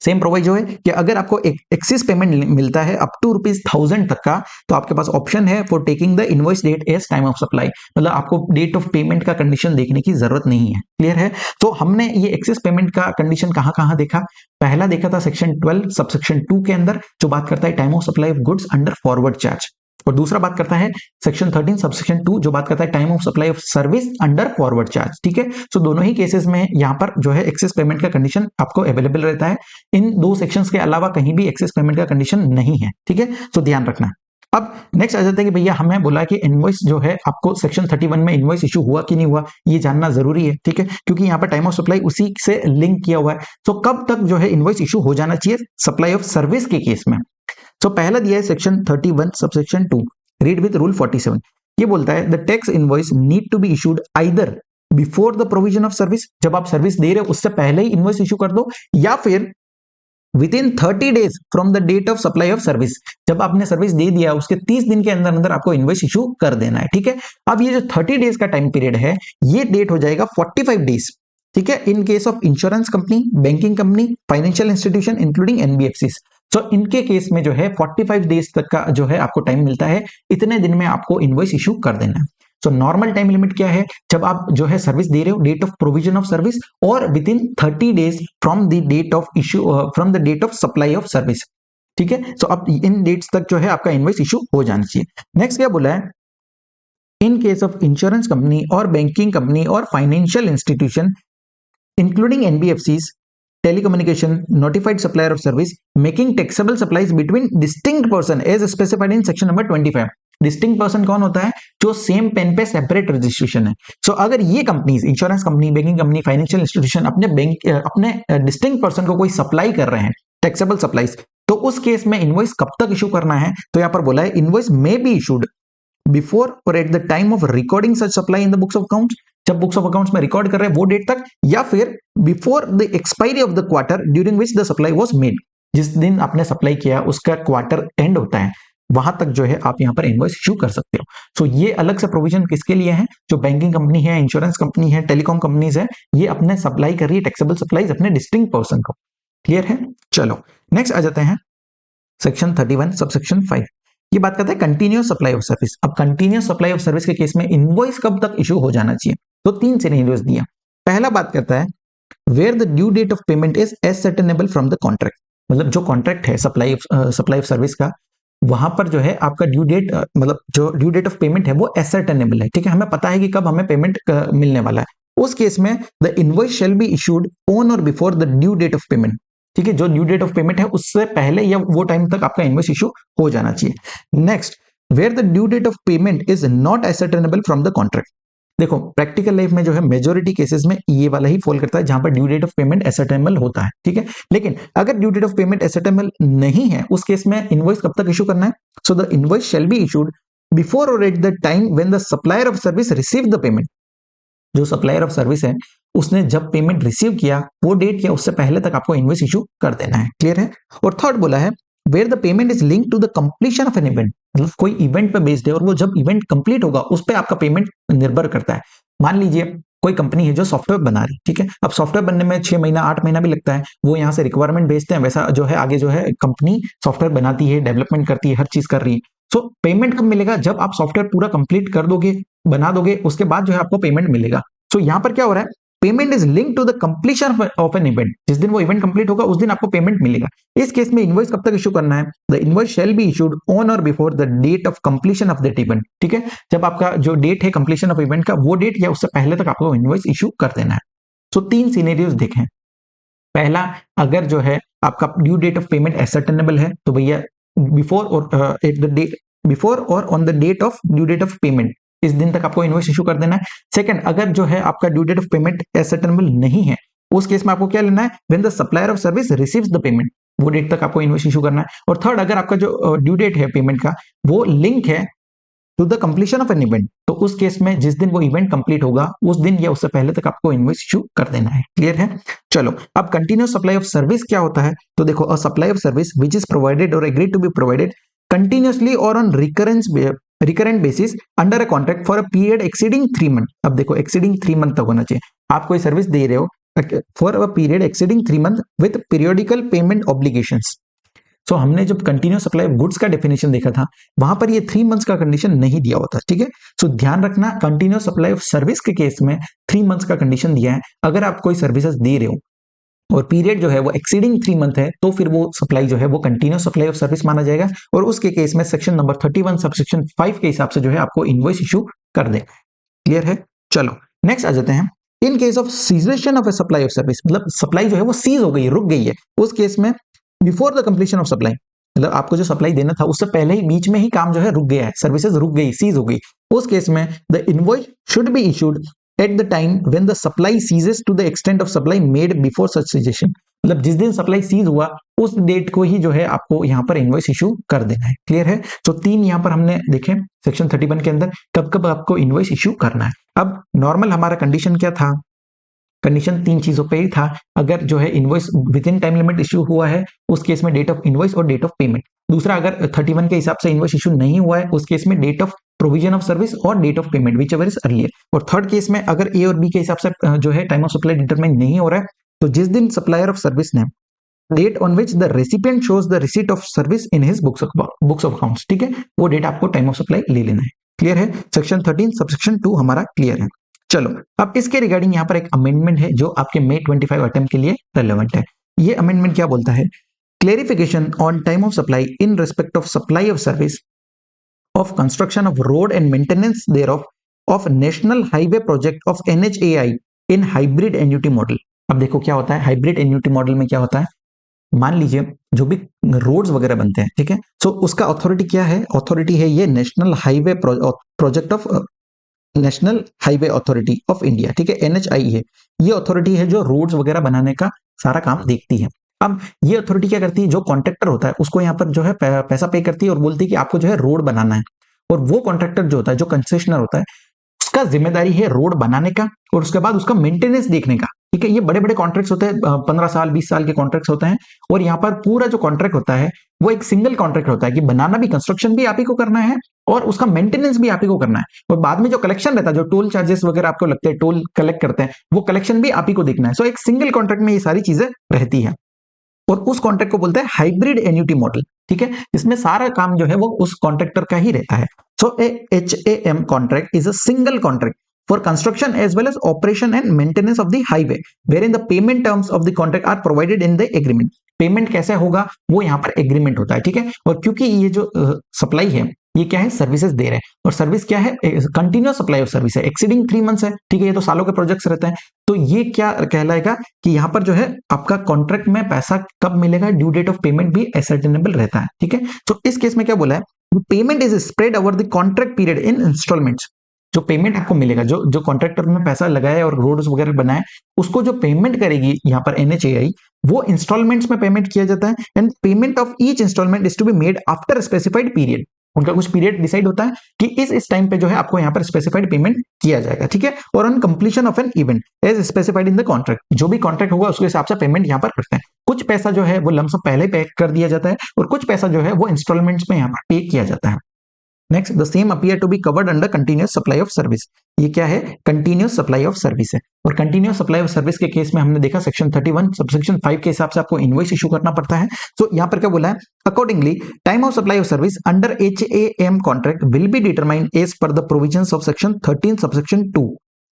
Same proviso है कि अगर आपको एक्सेस पेमेंट मिलता है अप टू ₹1000 तक का, तो आपके पास ऑप्शन है for taking the invoice date as time of supply. मतलब आपको डेट ऑफ पेमेंट का कंडीशन देखने की जरूरत नहीं है। क्लियर है? तो हमने ये एक्सेस पेमेंट का कंडीशन कहां देखा, पहला देखा था सेक्शन 12 सबसेक्शन 2 के अंदर, जो बात करता है time of supply of goods under forward charge, और दूसरा बात करता है सेक्शन 13 सबसेक्शन 2 जो बात करता है time of supply of service under forward charge. ठीक है? सो दोनों ही केसेस में यहां पर जो है एक्सेस पेमेंट का कंडीशन आपको अवेलेबल रहता है। इन 2 सेक्शंस के अलावा कहीं भी एक्सेस पेमेंट का कंडीशन नहीं है। ठीक है? सो ध्यान रखना। अब नेक्स्ट आ जाता है कि भैया हमें बोला कि इनवॉइस जो है आपको सेक्शन 31 में इनवॉइस इशू हुआ कि नहीं हुआ, ये जानना जरूरी है। ठीक है? क्योंकि यहाँ पर टाइम ऑफ सप्लाई उसी से लिंक किया हुआ है। सो कब तक जो है इनवॉइस इशू हो जाना चाहिए सप्लाई ऑफ सर्विस के केस में। सो पहला दिया है section 31 subsection 2, read with rule 47। ये बोलता है the tax invoice need to be issued either before the provision of service, जब आप सर्विस दे रहे हो उससे पहले ही इनवॉइस इशू कर दो, या फिर within 30 days from the date of supply of service, जब आपने सर्विस दे दिया उसके 30 दिन के अंदर अंदर आपको इनवॉइस इशू कर देना है। ठीक है? अब ये जो 30 डेज का टाइम पीरियड है ये डेट हो जाएगा 45 डेज। ठीक है? In case of insurance company, banking company, financial institution including NBFCs, तो इनके केस में जो है 45 डेज तक का जो है आपको टाइम मिलता है, इतने दिन में आपको इनवॉइस इशू कर देना है। सो नॉर्मल टाइम लिमिट क्या है, जब आप जो है सर्विस दे रहे हो, date of provision of service or within 30 days from the date of issue, from the date of supply of service. ठीक है, सो अब इन डेट्स तक जो है आपका इनवॉइस इशू हो जाना चाहिए। नेक्स्ट क्या बोला है, in case of insurance company और बैंकिंग कंपनी और financial institution including NBFCs, telecommunication, notified supplier of service, making taxable supplies between distinct person as specified in section number 25. Distinct person कौन होता है, जो सेम पेन पे separate registration है। सो अगर ये companies, insurance company, banking company, financial institution अपने distinct person को कोई सप्लाई कर रहे हैं, टैक्सेबल सप्लाईज, तो उस केस में इनवॉइस कब तक इशू करना है, तो यहां पर बोला है invoice may be issued before और at the time of recording such supply in the books of accounts, जब बुक्स ऑफ अकाउंट्स में रिकॉर्ड कर रहे हैं वो डेट तक, या फिर before the expiry of the quarter during which the supply was made, जिस दिन आपने सप्लाई किया उसका क्वार्टर एंड होता है, वहां तक जो है आप यहां पर इनवॉइस इशू कर सकते हो। सो ये अलग से प्रोविजन किसके लिए है, जो बैंकिंग कंपनी है, इंश्योरेंस कंपनी है, टेलीकॉम कंपनीज है, ये अपने सप्लाई कर रही है टैक्सेबल सप्लाईज अपने डिस्टिंक्ट पर्सन को। क्लियर है, चलो नेक्स्ट आ जाते हैं सेक्शन 31 सबसेक्शन 5। ये बात करता है कंटिन्यूअस सप्लाई ऑफ सर्विस। अब कंटिन्यूअस सप्लाई ऑफ सर्विस के केस में इनवॉइस कब तक इशू हो जाना चाहिए, तो 3 सिनेरियोस दिया। पहला बात करता है where the due date of payment is ascertainable from the contract, मतलब जो कॉन्ट्रैक्ट है सप्लाई ऑफ सर्विस का, वहां पर जो है आपका ड्यू डेट, मतलब जो ड्यू डेट ऑफ पेमेंट है वो एसर्टेनेबल है। ठीक है, हमें पता है कि कब हमें पेमेंट मिलने वाला है। उस केस में the invoice shall be issued on और before the due date of payment. ठीक है, जो ड्यू डेट ऑफ पेमेंट है उससे पहले या वो टाइम तक आपका इनवॉइस इशू हो जाना चाहिए। Next, where the due date of payment is not ascertainable from the contract. देखो प्रैक्टिकल लाइफ में जो है मेजोरिटी केसेस में ये वाला ही फॉल करता है जहां पर due date of payment ascertainable होता है। ठीक है, लेकिन अगर due date of payment ascertainable नहीं है, उस केस में इनवॉइस कब तक इशू करना है, so the invoice shall be issued before और at the time when the supplier of service receive the payment. जो सप्लायर ऑफ सर्विस है उसने जब पेमेंट रिसीव किया वो डेट या उससे पहले तक आपको इनवॉइस इशू कर देना है। क्लियर है। और थर्ड बोला है where the payment is link to the completion of an event, मतलब कोई इवेंट पे बेस्ड है और वो जब इवेंट कंप्लीट होगा उस पर आपका पेमेंट निर्भर करता है। मान लीजिए कोई कंपनी है जो सॉफ्टवेयर बना रही, ठीक है, अब सॉफ्टवेयर बनने में 6 महीना 8 महीना भी लगता है, वो यहाँ से रिक्वायरमेंट भेजते हैं, वैसा जो है आगे जो है कंपनी सॉफ्टवेयर बनाती है, डेवलपमेंट करती है, हर चीज कर रही है। सो पेमेंट कब मिलेगा, जब आप सॉफ्टवेयर पूरा कंप्लीट कर दोगे, बना दोगे, उसके बाद जो है आपको पेमेंट मिलेगा। सो यहाँ पर क्या हो रहा है, payment is link to the completion of an event, जिस दिन वो इवेंट कंप्लीट होगा उस दिन आपको पेमेंट मिलेगा। इस केस में इनवॉइस कब तक इशू करना है, the invoice shall be issued on और before the date of completion of that event. ठीक है, जब आपका जो डेट है कंप्लीशन ऑफ इवेंट का, वो डेट या उससे पहले तक आपको इनवॉइस इशू कर देना है। सो 3 सिनेरियोस देखें। पहला, अगर जो है आपका due date of payment ascertainable है तो भैया बिफोर और एट द डेट, बिफोर और on the date of due date of payment, इस दिन तक आपको इनवॉइस इशू कर देना है। सेकंड, अगर जो है आपका due date of payment ascertainable नहीं है, उस केस में आपको क्या लेना है, when the supplier of service receives the payment, वो डेट तक आपको इनवॉइस इशू करना है। और थर्ड, अगर आपका जो ड्यू डेट है पेमेंट का वो लिंक है to the completion of an event, तो उस केस में जिस दिन वो इवेंट कंप्लीट होगा उस दिन या उससे पहले तक आपको इनवॉइस इशू कर देना है। क्लियर है। चलो अब कंटिन्यूअस सप्लाई ऑफ सर्विस क्या होता है, तो देखो a supply of service which is provided or agreed to be provided continuously or on recurrent basis under a contract for a period exceeding 3 month। अब देखो exceeding 3 month तक होना चाहिए। आप कोई सर्विस दे रहे हो for a period exceeding 3 month with periodical payment obligations। सो हमने जब कंटिन्यूअस सप्लाई ऑफ गुड्स का डेफिनेशन देखा था वहां पर ये 3 मंथ्स का कंडीशन नहीं दिया होता। ठीक है, सो ध्यान रखना कंटिन्यूअस सप्लाई ऑफ सर्विस के केस में 3 मंथ्स का कंडीशन दिया है। अगर आप कोई सर्विसेज दे रहे हो और पीरियड जो है वो एक्सीडिंग 3 मंथ है तो फिर वो सप्लाई जो है वो कंटिन्यूअस सप्लाई ऑफ सर्विस माना जाएगा और उसके केस में सेक्शन नंबर 31 सबसेक्शन 5 के हिसाब से जो है आपको इनवॉइस इशू कर दे। क्लियर है। चलो नेक्स्ट आ जाते हैं, in case of cessation of A supply of service, मतलब सप्लाई जो है वो सीज हो गई, रुक गई है, उस केस में before the completion of supply, मतलब आपको जो सप्लाई देना था उससे पहले ही बीच में ही काम जो है रुक गया है, सर्विसेज रुक गई, सीज हो गई, उस केस में the invoice should be issued at the time when the supply ceases to the extent of supply made before such cessation। मतलब जिस दिन सप्लाई सीज हुआ उस डेट को ही जो है आपको यहाँ पर इनवॉइस इशू कर देना है। क्लियर है। तो 3 यहाँ पर हमने देखे सेक्शन 31 के अंदर कब कब आपको इनवॉइस इशू करना है। अब नॉर्मल हमारा कंडीशन क्या था, कंडीशन 3 चीजों पे ही था। अगर जो है invoice with in time limit issue हुआ है उस केस में डेट ऑफ इनवॉइस और डेट ऑफ पेमेंट। दूसरा, अगर 31 के हिसाब से इनवॉइस इशू नहीं हुआ है उस केस में date of provision of service or date of payment whichever is earlier. और थर्ड केस में अगर ए और बी के हिसाब से जो है टाइम ऑफ सप्लाई डिटरमाइन नहीं हो रहा है तो जिस दिन सप्लायर ऑफ सर्विस ने date on which the recipient shows the receipt of service in his books of accounts, ठीक है, वो डेट आपको टाइम ऑफ सप्लाई ले लेना है। क्लियर है? सेक्शन 13 सबसेक्शन 2 हमारा क्लियर है। चलो अब इसके रिगार्डिंग यहाँ पर एक अमेंडमेंट है जो आपके May 25 अटेम्प्ट के लिए रेलेवेंट है। ये अमेंडमेंट क्या बोलता है? Clarification on time of supply in respect of supply of service of construction of road and maintenance thereof of national highway project of NHAI in hybrid annuity model। अब देखो क्या होता है हाइब्रिड एन्युटी मॉडल में, क्या होता है, मान लीजिए जो भी रोड्स वगैरह बनते हैं, ठीक है, सो उसका अथॉरिटी क्या है? अथॉरिटी है ये national highway project of national highway authority of India, ठीक है, NHAI है। ये अथॉरिटी है जो रोड्स वगैरह बनाने का सारा काम देखती है। अब ये अथॉरिटी क्या करती है? जो कॉन्ट्रैक्टर होता है उसको यहाँ पर जो है पैसा पे करती है और बोलती है कि आपको जो है रोड बनाना है। और वो कॉन्ट्रैक्टर जो होता है, जो कंसेशनर होता है, उसका जिम्मेदारी है रोड बनाने का और उसके बाद उसका मेंटेनेंस देखने का, ठीक है। ये बड़े बड़े कॉन्ट्रैक्ट्स होते हैं, 15 साल 20 साल के कॉन्ट्रैक्ट्स होते हैं। और यहाँ पर पूरा जो कॉन्ट्रैक्ट होता है वो एक सिंगल कॉन्ट्रैक्ट होता है कि बनाना भी, कंस्ट्रक्शन भी आप ही को करना है और उसका मेंटेनेंस भी आप ही को करना है। और बाद में जो कलेक्शन रहता है, जो टोल चार्जेस वगैरह आपको लगते हैं, टोल कलेक्ट करते हैं, वो कलेक्शन भी आप ही को देखना है। सो एक सिंगल कॉन्ट्रैक्ट में ये सारी चीजें रहती है और उस कॉन्ट्रैक्ट को बोलते हैं हाइब्रिड एन्युटी मॉडल, ठीक है। इसमें सारा काम जो है वो उस कॉन्ट्रैक्टर का ही रहता है। सो ए HAM contract is a single contract for construction as well as operation and maintenance of the highway wherein the payment terms of the contract are provided in the agreement। Payment कैसे होगा वो यहाँ पर agreement होता है, ठीक है। और क्योंकि ये जो सप्लाई है ये क्या है? सर्विसेज दे रहे हैं और सर्विस क्या है? कंटिन्यूअस सप्लाई ऑफ सर्विस है, एक्सीडिंग 3 मंथ्स है, ठीक है। ये तो सालों के प्रोजेक्ट्स रहते हैं। तो ये क्या कहलाएगा कि यहाँ पर जो है आपका कॉन्ट्रैक्ट में पैसा कब मिलेगा? ड्यू डेट ऑफ पेमेंट भी असर्टेनेबल रहता है, ठीक है। तो इस केस में क्या बोला है? Payment is spread over the contract period in installments. जो पेमेंट आपको मिलेगा, जो जो कॉन्ट्रैक्टर ने पैसा लगाया और रोड्स वगैरह बनाए, उसको जो पेमेंट करेगी यहाँ पर NHAI, वो इंस्टॉलमेंट्स में पेमेंट किया जाता है। And payment of each installment is to be made after specified period. उनका कुछ पीरियड डिसाइड होता है कि इस टाइम पे जो है आपको यहाँ पर स्पेसिफाइड पेमेंट किया जाएगा, ठीक है। और on completion of an event as specified in the contract, जो भी कॉन्ट्रैक्ट होगा उसके हिसाब से पेमेंट यहाँ पर करते हैं। कुछ पैसा जो है वो लमसम पहले पे कर दिया जाता है और कुछ पैसा जो है वो इंस्टॉलमेंट्स में यहाँ पर पे किया जाता है। Next, the same appear to be covered under continuous supply of service. ये क्या है? कंटिन्यूअस सप्लाई ऑफ सर्विस है। और कंटिन्यूअस सप्लाई ऑफ सर्विस के केस में हमने देखा सेक्शन 31 सबसेक्शन 5 के हिसाब से आपको इनवॉइस इशू करना पड़ता है। तो यहाँ पर क्या बोला है? Accordingly time of supply of service under HAM contract will be determined as per the provisions of section 13 subsection 2,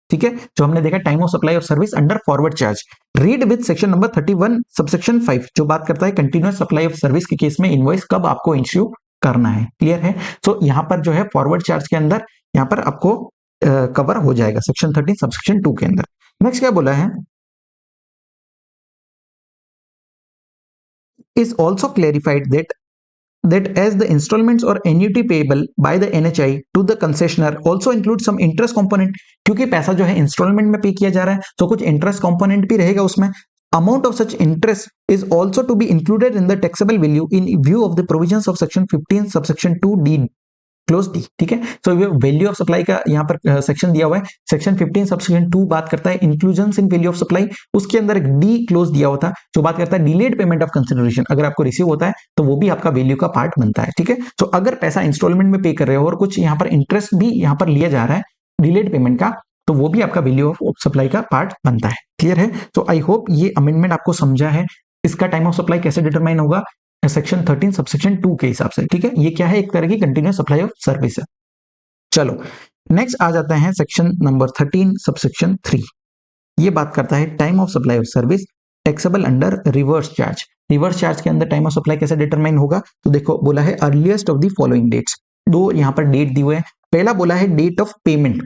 ठीक है। जो हमने देखा time of supply of service under forward charge, read with section number 31 subsection 5 जो बात करता है continuous supply of service के केस में इनवॉइस कब आपको इश्यू करना है। क्लियर है? तो यहाँ पर जो है फॉरवर्ड चार्ज के अंदर यहाँ पर आपको कवर हो जाएगा सेक्शन 13 सबसेक्शन 2 के अंदर। नेक्स्ट क्या बोला है? Is also clarified that as the installments or annuity payable by the NHI to the concessioner also include some interest component। क्योंकि पैसा जो है इंस्टॉलमेंट में पे किया जा रहा है तो कुछ इंटरेस्ट कंपोनेंट भी रहेगा उसमें। Amount of such interest is also to be included in the taxable value in view of the provisions of section 15 subsection 2 D close D, ठीक है। सो वैल्यू ऑफ सप्लाई का यहाँ पर सेक्शन दिया हुआ है। सेक्शन 15 सबसेक्शन 2 बात करता है inclusion in value of supply. उसके अंदर एक डी क्लोज दिया हुआ था जो बात करता है डिलेड पेमेंट ऑफ कंसिडरेशन। अगर आपको रिसीव होता है तो वो भी आपका वैल्यू का पार्ट बनता है, ठीक है। तो अगर पैसा इंस्टॉलमेंट में पे कर रहे हो और कुछ यहाँ पर इंटरेस्ट भी यहाँ पर लिया जा रहा है डिलेड पेमेंट का, तो वो भी आपका वैल्यू ऑफ सप्लाई का पार्ट बनता है। क्लियर है? तो आई होप ये अमेंडमेंट आपको समझा है। इसका टाइम ऑफ सप्लाई कैसे डिटरमाइन होगा? सेक्शन 13 सबसेक्शन 2 के हिसाब से, ठीक है। ये क्या है? एक तरह की कंटिन्यूअस सप्लाई ऑफ सर्विस है। चलो नेक्स्ट आ जाते हैं सेक्शन नंबर 13 सबसेक्शन 3। ये बात करता है time of supply of service taxable under reverse charge. Reverse charge के अंदर टाइम ऑफ सप्लाई कैसे डिटरमाइन होगा? तो देखो बोला है earliest of the following dates. दो यहाँ पर डेट दी हुए हैं। पहला बोला है डेट ऑफ पेमेंट,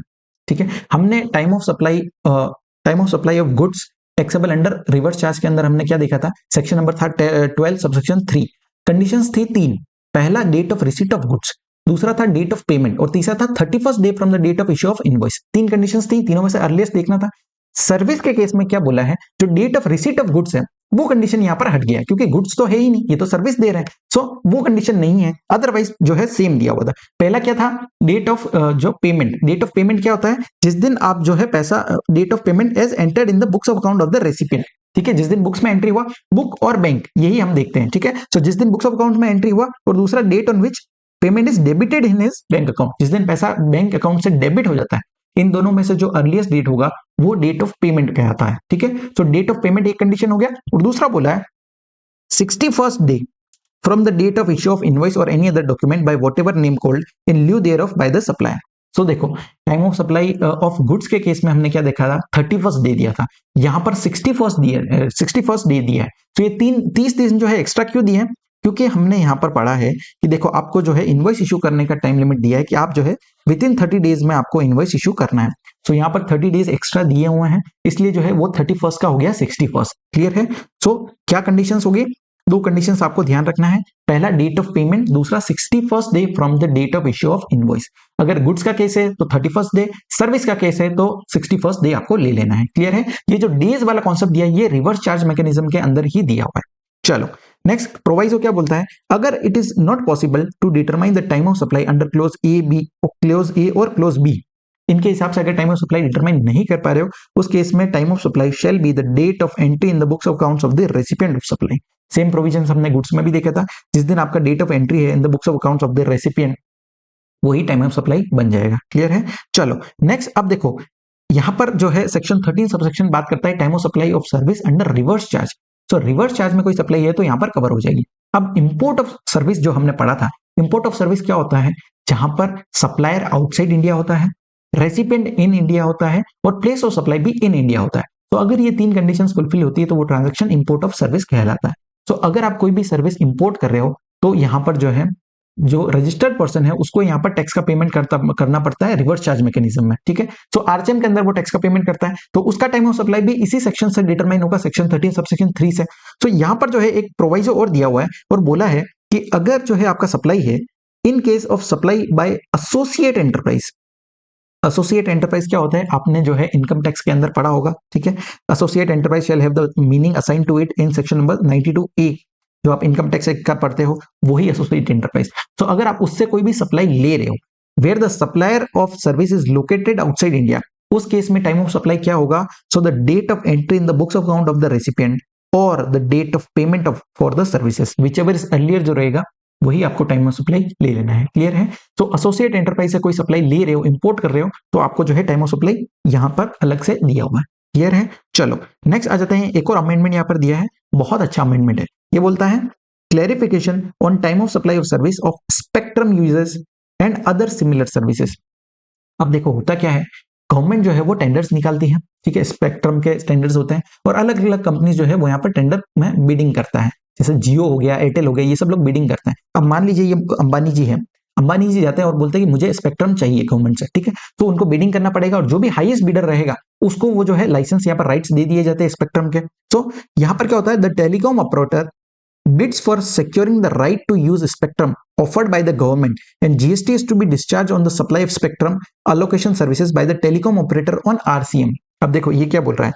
ठीक है। हमने time of supply of goods taxable under reverse charge के अंदर हमने क्या देखा था? सेक्शन नंबर था 12 सबसेक्शन 3। कंडीशंस थी 3। पहला date of receipt of goods, दूसरा था डेट ऑफ पेमेंट और तीसरा था 31st day from the date of issue of invoice. 3 conditions थी, तीनों में से अर्लीस्ट देखना था। सर्विस के केस में क्या बोला है? जो date of receipt of goods है वो कंडीशन यहाँ पर हट गया क्योंकि गुड्स तो है ही नहीं, ये तो सर्विस दे रहे हैं। सो वो कंडीशन नहीं है, अदरवाइज जो है सेम दिया हुआ था। पहला क्या था? डेट ऑफ जो पेमेंट। डेट ऑफ पेमेंट क्या होता है? जिस दिन आप जो है पैसा, date of payment as entered in the books of account of the recipient, ठीक है। जिस दिन बुक्स में एंट्री हुआ, बुक और बैंक यही हम देखते हैं, ठीक है। सो जिस दिन बुक्स ऑफ अकाउंट में एंट्री हुआ और दूसरा date on which payment is debited in his bank account, जिस दिन पैसा बैंक अकाउंट से डेबिट हो जाता है। इन दोनों में से जो अर्लीस्ट डेट होगा वो डेट ऑफ पेमेंट कहलाता है, ठीक है। सो डेट ऑफ पेमेंट एक कंडीशन हो गया और दूसरा बोला है 61st day from the date of issue of invoice or any other document by whatever name called in lieu thereof by the supplier. So देखो, time of supply of goods के case में हमने क्या देखा था, 31st दे दिया था, यहाँ पर 61st डे दिया है। तो ये 30 दिन जो है एक्स्ट्रा क्यों दिए हैं, क्योंकि हमने यहाँ पर पढ़ा है कि देखो आपको जो है इनवॉइस इशू करने का टाइम लिमिट दिया है कि आप जो है विद इन 30 डेज में आपको इनवॉइस इशू करना है। सो यहाँ पर 30 डेज एक्स्ट्रा दिए हुए हैं, इसलिए जो है वो 31st का हो गया 61st। क्लियर है। सो क्या कंडीशंस होगी, दो कंडीशंस आपको ध्यान रखना है, पहला डेट ऑफ पेमेंट, दूसरा 61st day from the date of issue of invoice. अगर गुड्स का केस है तो 31st डे, सर्विस का केस है तो 61st डे आपको ले लेना है। क्लियर है। ये जो डेज वाला कॉन्सेप्ट दिया है ये रिवर्स चार्ज मैकेनिज्म के अंदर ही दिया हुआ है। चलो नेक्स्ट, प्रोवाइजो क्या बोलता है, अगर it is not possible to determine the time of supply under clause A और क्लोज बी, इनके हिसाब से अगर टाइम ऑफ सप्लाई डिटरमाइन नहीं कर पा रहे हो, उस केस में time of supply shall be the date of entry in the books of accounts of the recipient of supply. Same provision हमने गुड्स में भी देखा था, जिस दिन आपका डेट ऑफ एंट्री है इन the books of accounts of the recipient, वही टाइम ऑफ सप्लाई बन जाएगा। क्लियर है। चलो नेक्स्ट, अब देखो यहां पर जो है सेक्शन 13 सबसेक्शन बात करता है time of supply of service under reverse charge. So reverse charge में कोई सप्लाई है तो यहां पर कवर हो जाएगी। अब इंपोर्ट ऑफ सर्विस जो हमने पढ़ा था, इंपोर्ट ऑफ सर्विस क्या होता है, जहां पर सप्लायर आउटसाइड इंडिया होता है, रेसिपिएंट इन इंडिया होता है और प्लेस ऑफ सप्लाई भी इन इंडिया होता है। तो अगर ये तीन कंडीशंस फुलफिल होती है तो वो ट्रांजैक्शन इंपोर्ट ऑफ सर्विस कहलाता है। तो अगर आप कोई भी सर्विस इंपोर्ट कर रहे हो तो यहाँ पर जो है जो रजिस्टर्ड पर्सन है उसको यहाँ पर टैक्स का पेमेंट करना पड़ता है रिवर्स चार्ज मैकेनिज्म में। ठीक है। तो आरचएम के अंदर वो टैक्स का पेमेंट करता है, तो उसका टाइम ऑफ सप्लाई भी इसी सेक्शन से डिटरमाइन होगा, सेक्शन 13 सबसेक्शन 3 से। तो यहाँ पर जो है एक प्रोवाइजो और दिया हुआ है और बोला है कि अगर जो है आपका सप्लाई है in case of supply bye associate enterprise. Associate enterprise क्या होता है, आपने जो है इनकम टैक्स के अंदर पढ़ा होगा। ठीक है। Associate enterprise shall have the meaning assign to it in section number 92A, जो आप इनकम टैक्स का पढ़ते हो वही एसोसिएट एंटरप्राइज। तो अगर आप उससे कोई भी सप्लाई ले रहे हो where the supplier of service is located outside India, उस केस में टाइम ऑफ सप्लाई क्या होगा, so the date of entry in the books of account of the recipient और the date of payment of for the services whichever is earlier जो रहेगा वही आपको time of supply ले लेना है। क्लियर है। तो एसोसिएट एंटरप्राइज से कोई सप्लाई ले रहे हो, इंपोर्ट कर रहे हो, तो आपको जो है टाइम ऑफ सप्लाई यहां पर अलग से दिया हुआ है। क्लियर है। चलो नेक्स्ट आ जाते हैं, एक और अमेंडमेंट यहां पर दिया है, बहुत अच्छा अमेंडमेंट है। ये बोलता है clarification on time of supply of service of spectrum users and other similar services. अब देखो होता क्या है, गवर्नमेंट जो है वो टेंडर्स निकालती है। ठीक है। स्पेक्ट्रम के टेंडर्स होते हैं और अलग अलग कंपनीज जो है वो यहाँ पर टेंडर में बिडिंग करता है, जैसे जियो हो गया, एयरटेल हो गया, ये सब लोग बिडिंग करते हैं। अब मान लीजिए ये अंबानी जी है, अंबानी जी जाते हैं और बोलते हैं कि मुझे स्पेक्ट्रम चाहिए गवर्नमेंट से। ठीक है। तो उनको बिडिंग करना पड़ेगा और जो भी हाईएस्ट बिडर रहेगा उसको वो जो है लाइसेंस यहाँ पर राइट्स दे दिए जाते हैं स्पेक्ट्रम के। तो यहाँ पर क्या होता है, the telecom operator bids for securing the right to use spectrum offered by the government and GST is to be discharged on the supply of spectrum allocation services by the telecom operator on RCM। अब देखो ये क्या बोल रहा है,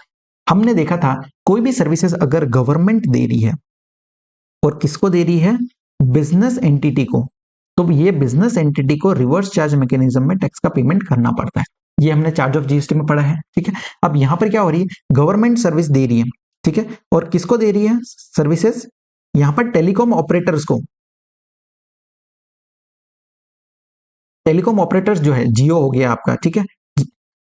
हमने देखा था कोई भी सर्विसेज अगर गवर्नमेंट दे रही है और किसको दे रही है, बिजनेस एंटिटी को, तो ये बिजनेस एंटिटी को रिवर्स चार्ज मैकेनिज्म में टैक्स का पेमेंट करना पड़ता है। ये हमने चार्ज ऑफ जीएसटी में पढ़ा है। ठीक है। अब यहां पर क्या हो रही है, गवर्नमेंट सर्विस दे रही है। ठीक है। और किसको दे रही है सर्विसेज, यहां पर टेलीकॉम ऑपरेटर्स को, टेलीकॉम ऑपरेटर्स जो है जियो हो गया आपका। ठीक है।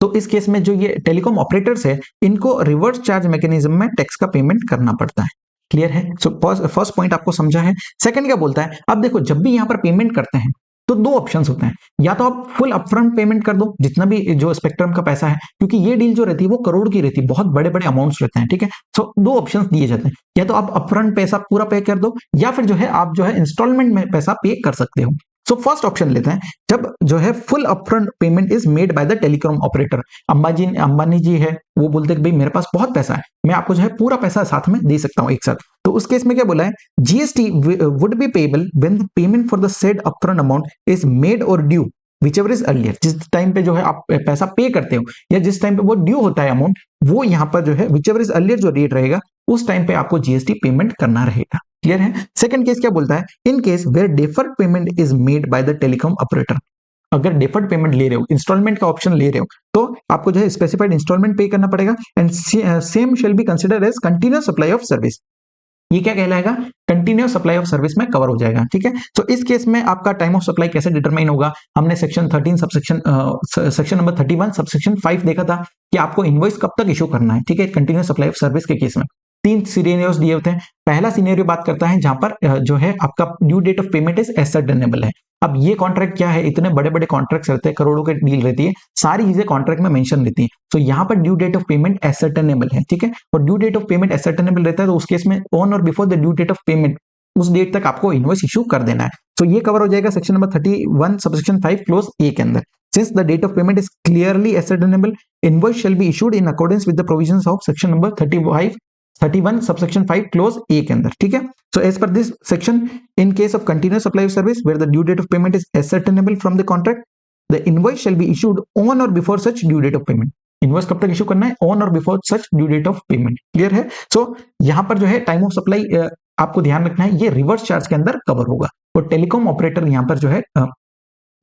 तो इस केस में जो ये टेलीकॉम ऑपरेटर्स है इनको रिवर्स चार्ज मैकेनिज्म में टैक्स का पेमेंट करना पड़ता है। क्लियर है। सो फर्स्ट पॉइंट आपको समझा है। सेकंड क्या बोलता है, अब देखो जब भी यहां पर पेमेंट करते हैं तो दो ऑप्शंस होते हैं, या तो आप फुल अपफ्रंट पेमेंट कर दो जितना भी जो स्पेक्ट्रम का पैसा है, क्योंकि ये डील जो रहती है वो करोड़ की रहती है, बहुत बड़े बड़े अमाउंट्स रहते हैं। ठीक है। सो दो ऑप्शंस दिए जाते हैं, या तो आप अपफ्रंट पैसा पूरा पे कर दो या फिर जो है आप जो है इंस्टॉलमेंट में पैसा पे कर सकते हो। सो फर्स्ट ऑप्शन लेते हैं, जब जो है full upfront payment is made by the telecom operator. Ambani ji है वो बोलते हैं कि भाई मेरे पास बहुत पैसा है, मैं आपको जो है पूरा पैसा साथ में दे सकता हूं एक साथ। तो उस केस में क्या बोला है, GST would be payable when the payment for the said upfront amount is made और ड्यू विचएवर इज अर्लियर। जिस टाइम पे जो है आप पैसा पे करते हो या जिस टाइम पे वो ड्यू होता है अमाउंट, वो यहाँ पर जो है विचएवर इज अर्लियर जो रेट रहेगा उस टाइम पे आपको जीएसटी पेमेंट करना रहेगा। क्लियर है। सेकंड केस क्या बोलता है, in case where deferred payment is made by the telecom operator. अगर डेफर्ड पेमेंट ले रहे हो, इंस्टॉलमेंट का ऑप्शन ले रहे हो, तो आपको जो है स्पेसिफाइड इंस्टॉलमेंट पे करना पड़ेगा and same shall be considered as continuous supply of service. ये क्या कहलाएगा, कंटिन्यूअस सप्लाई ऑफ सर्विस में कवर हो जाएगा। ठीक है। तो इस केस में आपका टाइम ऑफ सप्लाई कैसे डिटरमाइन होगा, हमने सेक्शन 13 सेक्शन नंबर 31 सबसेक्शन 5 देखा था कि आपको इनवॉइस कब तक इशू करना है। ठीक है। कंटिन्यूअस सप्लाई ऑफ सर्विस के केस में तीन सिनेरियोस दिए होते हैं। पहला सिनेरियो बात करता है जहां पर जो है आपका due date of payment is ascertainable है। अब ये कॉन्ट्रैक्ट क्या है, इतने बड़े बड़े कॉन्ट्रैक्ट्स रहते हैं, करोड़ों के डील रहती है, सारी चीजें कॉन्ट्रैक्ट में मेंशन रहती है। तो यहाँ पर due date of payment ascertainable है, ठीक है, और due date of payment ascertainable रहता है तो उस केस में ऑन और before the due date of payment उस डेट तक आपको इनवॉइस इशू कर देना है। तो ये कवर हो जाएगा सेक्शन नंबर 31 सबसेक्शन 5 क्लोज ए के अंदर। Since the date of payment is clearly ascertainable, invoice shall be issued in accordance with the provisions of section number 31 subsection 5 clause A के अंदर, ठीक है। So as per this section, in case of continuous supply of service where the due date of payment is ascertainable from the contract, the invoice shall be issued on or before such due date of payment. Invoice कब तक issue करना है, on और before such due date of payment. Clear है। So यहाँ पर जो है टाइम ऑफ सप्लाई आपको ध्यान रखना है, ये रिवर्स चार्ज के अंदर कवर होगा और टेलीकॉम ऑपरेटर यहाँ पर जो है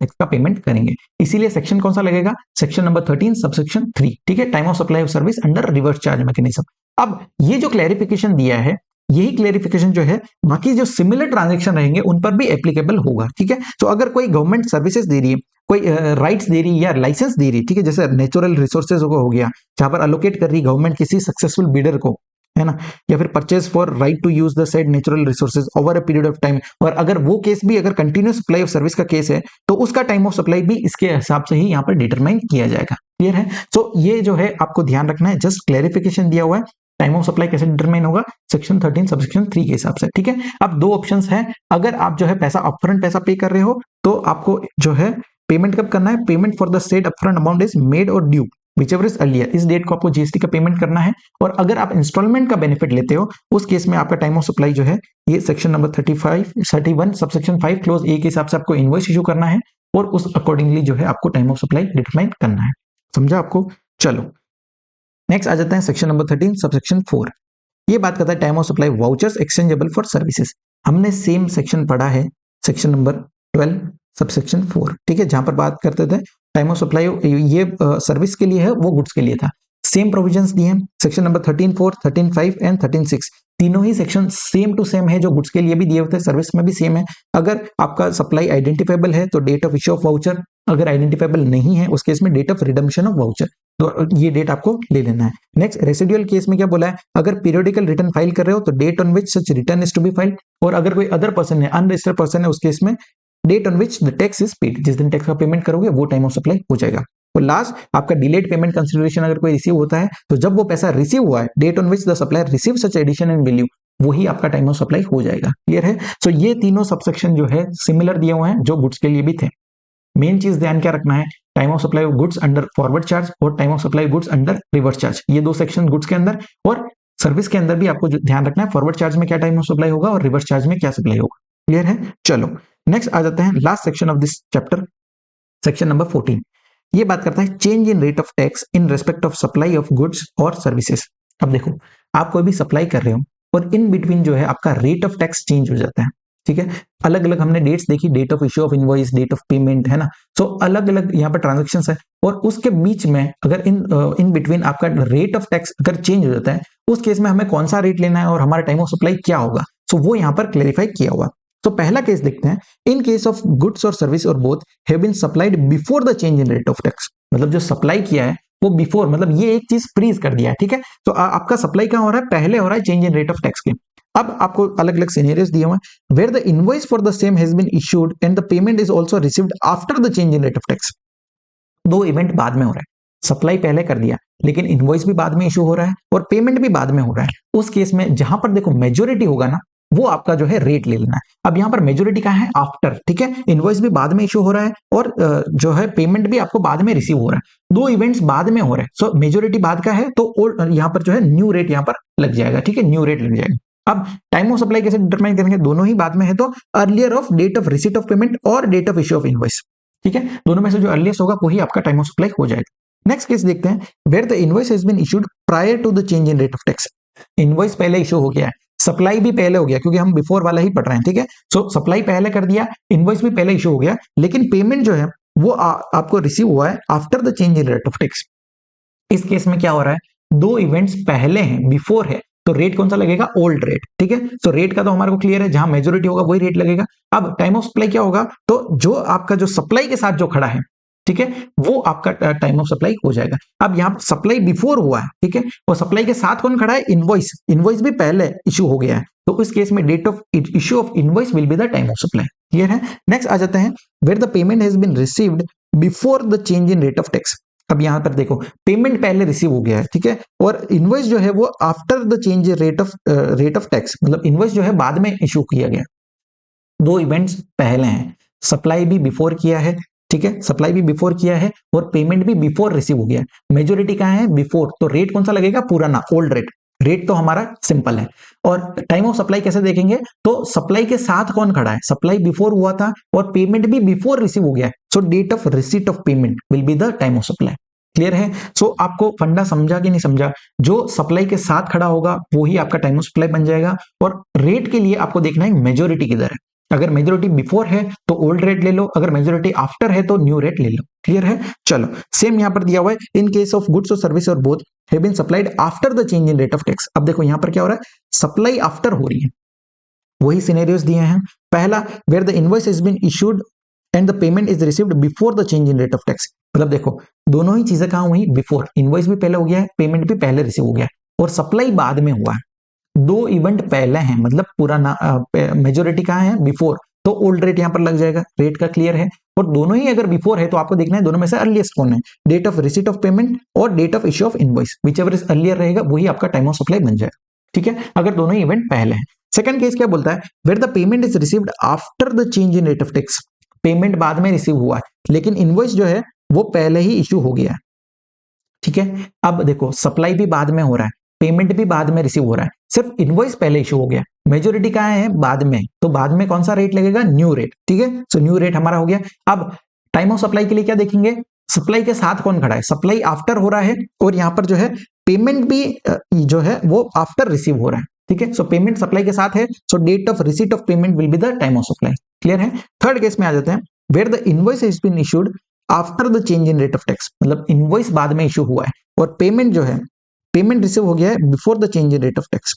इसका पेमेंट करेंगे। इसीलिए सेक्शन कौन सा लगेगा, सेक्शन नंबर 13 सबसेक्शन 3, ठीक है, time of supply of service under reverse charge mechanism. अब ये जो क्लैरिफिकेशन दिया है, यही क्लैरिफिकेशन जो है बाकी जो सिमिलर ट्रांजैक्शन रहेंगे उन पर भी एप्लीकेबल होगा, ठीक है। तो अगर कोई गवर्नमेंट सर्विसेज दे रही है, कोई राइट्स दे रही है या लाइसेंस दे रही है, ठीक है, जैसे नेचुरल रिसोर्सेज को हो गया जहां पर अलोकेट कर रही गवर्नमेंट किसी सक्सेसफुल बिडर को, है ना, या फिर purchase for right to use the said natural resources over a period of time, और अगर वो केस भी अगर कंटिन्यूस सप्लाई ऑफ सर्विस का केस है तो उसका टाइम ऑफ सप्लाई भी इसके हिसाब से ही यहाँ पर डिटरमाइन किया जाएगा। क्लियर है। सो ये जो है आपको ध्यान रखना है, जस्ट क्लैरिफिकेशन दिया हुआ है, टाइम ऑफ सप्लाई कैसे डिटरमाइन होगा सेक्शन 13 सबसेक्शन 3 के हिसाब से, ठीक है। अब दो ऑप्शंस हैं, अगर आप जो है पैसा अपफ्रंट पैसा पे कर रहे हो तो आपको जो है पेमेंट कब करना है, payment for the said upfront amount is made और ड्यू whichever is earlier, इस डेट को आपको जीएसटी का पेमेंट करना है। और अगर आप इंस्टॉलमेंट का बेनिफिट लेते हो उस केस में आपका टाइम ऑफ सप्लाई जो है ये सेक्शन नंबर 31 सबसेक्शन 5 क्लोज ए के हिसाब से आपको इनवॉइस इशू करना है और उस अकॉर्डिंगली जो है आपको टाइम ऑफ सप्लाई डिटरमाइन करना है। समझा आपको। चलो नेक्स्ट आ जाते हैं सेक्शन नंबर 13 सबसेक्शन 4। ये बात करता है time of supply vouchers exchangeable for services. हमने सेम सेक्शन पढ़ा है सेक्शन नंबर 12 सबसेक्शन 4, ठीक है, जहां पर बात करते थे टाइम ऑफ सप्लाई ये सर्विस के लिए है, वो गुड्स के लिए था। सेम प्रोविजंस दिए हैं सेक्शन नंबर 13(4), 13(5) एंड 13(6), तीनों ही सेक्शन सेम टू सेम है, जो गुड्स के लिए भी दिए होते हैं सर्विस में भी सेम है। अगर आपका सप्लाई आइडेंटिफाइबल है तो date of issue of voucher, अगर आइडेंटिफाइबल नहीं है उस केस में date of redemption of voucher, तो ये डेट आपको ले लेना है। नेक्स्ट रेसिडुअल केस में क्या बोला है, अगर पीरियोडिकल रिटर्न फाइल कर रहे हो तो date on which such return is to be file, और अगर कोई अदर पर्सन है अनरजिस्टर्ड पर्सन है उस केस में date on which the tax is paid, जिस दिन टैक्स का पेमेंट करोगे वो टाइम ऑफ सप्लाई हो जाएगा। और लास्ट आपका डिलेड पेमेंट कंसिडरेशन अगर कोई रिसीव होता है तो जब वो पैसा रिसीव हुआ है date on which the supplier receive such addition in value, वही आपका टाइम ऑफ सप्लाई हो जाएगा। क्लियर है। सो ये तीनों सबसेक्शन जो है सिमिलर दिए हुए हैं जो गुड्स के लिए भी थे। मेन चीज ध्यान क्या रखना है, time of supply of goods under forward charge और time of supply goods under reverse charge, ये दो सेक्शन गुड्स के अंदर और सर्विस के अंदर भी आपको ध्यान रखना है फॉरवर्ड चार्ज में क्या टाइम ऑफ सप्लाई होगा और रिवर्स चार्ज में क्या सप्लाई होगा। क्लियर है। चलो नेक्स्ट आ जाते हैं last section of this chapter, section number 14। ये बात करता है change in rate of tax in respect of supply of goods और सर्विसेज। अब देखो आप कोई भी सप्लाई कर रहे हो और इन बिटवीन जो है आपका रेट ऑफ टैक्स चेंज हो जाता है, ठीक है। अलग अलग हमने डेट्स देखी, date of issue of invoice, date of payment, है ना। सो अलग अलग यहाँ पर ट्रांजेक्शन है और उसके बीच में अगर इन बिटवीन आपका रेट ऑफ टैक्स अगर चेंज हो जाता है उस केस में हमें कौन सा रेट लेना है और हमारा टाइम ऑफ सप्लाई क्या होगा, सो वो यहाँ पर क्लेरिफाई किया हुआ। तो पहला केस देखते हैं, इन केस ऑफ गुड्स और सर्विस और both have been supplied before the change in rate of tax, मतलब जो सप्लाई किया है वो बिफोर, मतलब ये एक चीज फ्रीज कर दिया है, ठीक है। तो आपका सप्लाई कहां हो रहा है, पहले हो रहा है change in rate of tax के। अब आपको अलग अलग सिनेरियोस दिए हुए हैं, where the invoice for the same has been issued and the payment is also received after the change in rate of tax. दो इवेंट बाद में हो रहा है, सप्लाई पहले कर दिया लेकिन इनवॉइस भी बाद में इशू हो रहा है और पेमेंट भी बाद में हो रहा है। उस केस में जहां पर देखो मेजोरिटी होगा ना, वो आपका जो है रेट ले लेना है। अब यहां पर मेजोरिटी का है आफ्टर, ठीक है, इनवॉइस भी बाद में इशू हो रहा है और जो है पेमेंट भी आपको बाद में रिसीव हो रहा है, दो इवेंट्स बाद में हो रहे हैं। सो मेजोरिटी बाद का है तो यहां पर जो है न्यू रेट यहां पर लग जाएगा, ठीक है, न्यू रेट लग जाएगा। अब टाइम ऑफ सप्लाई कैसे डिटरमाइन करेंगे, दोनों ही बाद में है तो earlier of date of receipt of payment और date of issue of invoice, ठीक है, दोनों में से जो अर्लिएस्ट होगा वही आपका टाइम ऑफ सप्लाई हो जाएगा। नेक्स्ट केस देखते हैं, where the invoice has been issued prior to the change in rate of tax. Invoice पहले इशू हो गया है, सप्लाई भी पहले हो गया क्योंकि हम बिफोर वाला ही पढ़ रहे हैं, ठीक है। सो सप्लाई पहले कर दिया, इनवॉइस भी पहले इशू हो गया, लेकिन पेमेंट जो है वो आपको रिसीव हुआ है after the change in rate of tax. इस केस में क्या हो रहा है, दो इवेंट्स पहले हैं, बिफोर है, तो रेट कौन सा लगेगा, ओल्ड रेट, ठीक है। तो रेट का तो हमारे को क्लियर है, जहां मेजोरिटी होगा वही रेट लगेगा। अब टाइम ऑफ सप्लाई क्या होगा, तो जो आपका जो सप्लाई के साथ जो खड़ा है ठीक है, वो आपका टाइम ऑफ सप्लाई हो जाएगा। अब यहाँ पर सप्लाई बिफोर हुआ है, ठीक है, और सप्लाई के साथ कौन खड़ा है, इनवॉइस, इनवॉइस भी पहले इशू हो गया है, तो इस केस में date of issue of invoice will be the time of supply. Clear है। नेक्स्ट आ जाते हैं, where the payment has been received before the change in rate of tax. अब यहां पर देखो पेमेंट पहले रिसीव हो गया है, ठीक है, और इनवॉइस जो है वो after the change in rate of tax, मतलब इनवॉइस जो है बाद में इशू किया गया। दो इवेंट्स पहले हैं, सप्लाई भी बिफोर किया है, ठीक है, सप्लाई भी बिफोर किया है और पेमेंट भी बिफोर रिसीव हो गया है। मेजोरिटी कहां है, बिफोर, तो रेट कौन सा लगेगा, पुराना ओल्ड रेट, रेट तो हमारा सिंपल है। और टाइम ऑफ सप्लाई कैसे देखेंगे, तो सप्लाई के साथ कौन खड़ा है, सप्लाई बिफोर हुआ था और पेमेंट भी बिफोर रिसीव हो गया है, so date of receipt of payment will be the time of supply. Clear है। सो आपको फंडा समझा कि नहीं समझा, जो सप्लाई के साथ खड़ा होगा वो ही आपका टाइम ऑफ सप्लाई बन जाएगा। और रेट के लिए आपको देखना है मेजोरिटी किधर है, अगर मेजोरिटी बिफोर है तो ओल्ड रेट ले लो, अगर मेजोरिटी आफ्टर है तो न्यू रेट ले लो। क्लियर है। चलो सेम यहां पर दिया हुआ है, इन केस ऑफ गुड्स और सर्विस और both have been supplied after the change in rate of tax. अब देखो यहां पर क्या हो रहा है, सप्लाई आफ्टर हो रही है, वही सिनेरियोस दिए हैं। पहला, where the invoice has been issued and the payment is received before the change in rate of tax. मतलब देखो दोनों ही चीजें कहां हुई, बिफोर, इनवॉइस भी पहले हो गया है, पेमेंट भी पहले रिसीव हो गया है, और सप्लाई बाद में हुआ है। दो इवेंट पहले हैं, मतलब पुराना मेजोरिटी कहां है, बिफोर, तो ओल्ड रेट यहां पर लग जाएगा, रेट का क्लियर है। और दोनों ही अगर बिफोर है तो आपको देखना है दोनों में से अर्लीस्ट कौन है, date of receipt of payment और date of issue of invoice, whichever is earlier रहेगा वही आपका टाइम ऑफ सप्लाई बन जाएगा। ठीक है, अगर दोनों ही इवेंट पहले हैं। सेकंड केस क्या बोलता है, where the payment is received after the change in rate of tax. Payment बाद में रिसीव हुआ है लेकिन इनवॉइस जो है वो पहले ही इश्यू हो गया है। ठीक है, अब देखो सप्लाई भी बाद में हो रहा है, पेमेंट भी बाद में रिसीव हो रहा है, सिर्फ इनवॉइस पहले इशू हो गया, मेजोरिटी कहां है, बाद में, तो बाद में कौन सा रेट लगेगा, न्यू रेट। ठीक है, सो न्यू रेट हमारा हो गया। अब टाइम ऑफ सप्लाई के लिए क्या देखेंगे, सप्लाई के साथ कौन खड़ा है, सप्लाई आफ्टर हो रहा है और यहां पर जो है पेमेंट भी जो है वो आफ्टर रिसीव हो रहा है। ठीक है, सो पेमेंट सप्लाई के साथ है, so date of receipt of payment will be the time of supply. Clear है। थर्ड केस में आ जाते हैं, where the invoice has been issued after the change in rate of tax, मतलब इनवॉइस बाद में इशू हुआ है और पेमेंट जो है, पेमेंट रिसीव हो गया है before the change in rate of tax.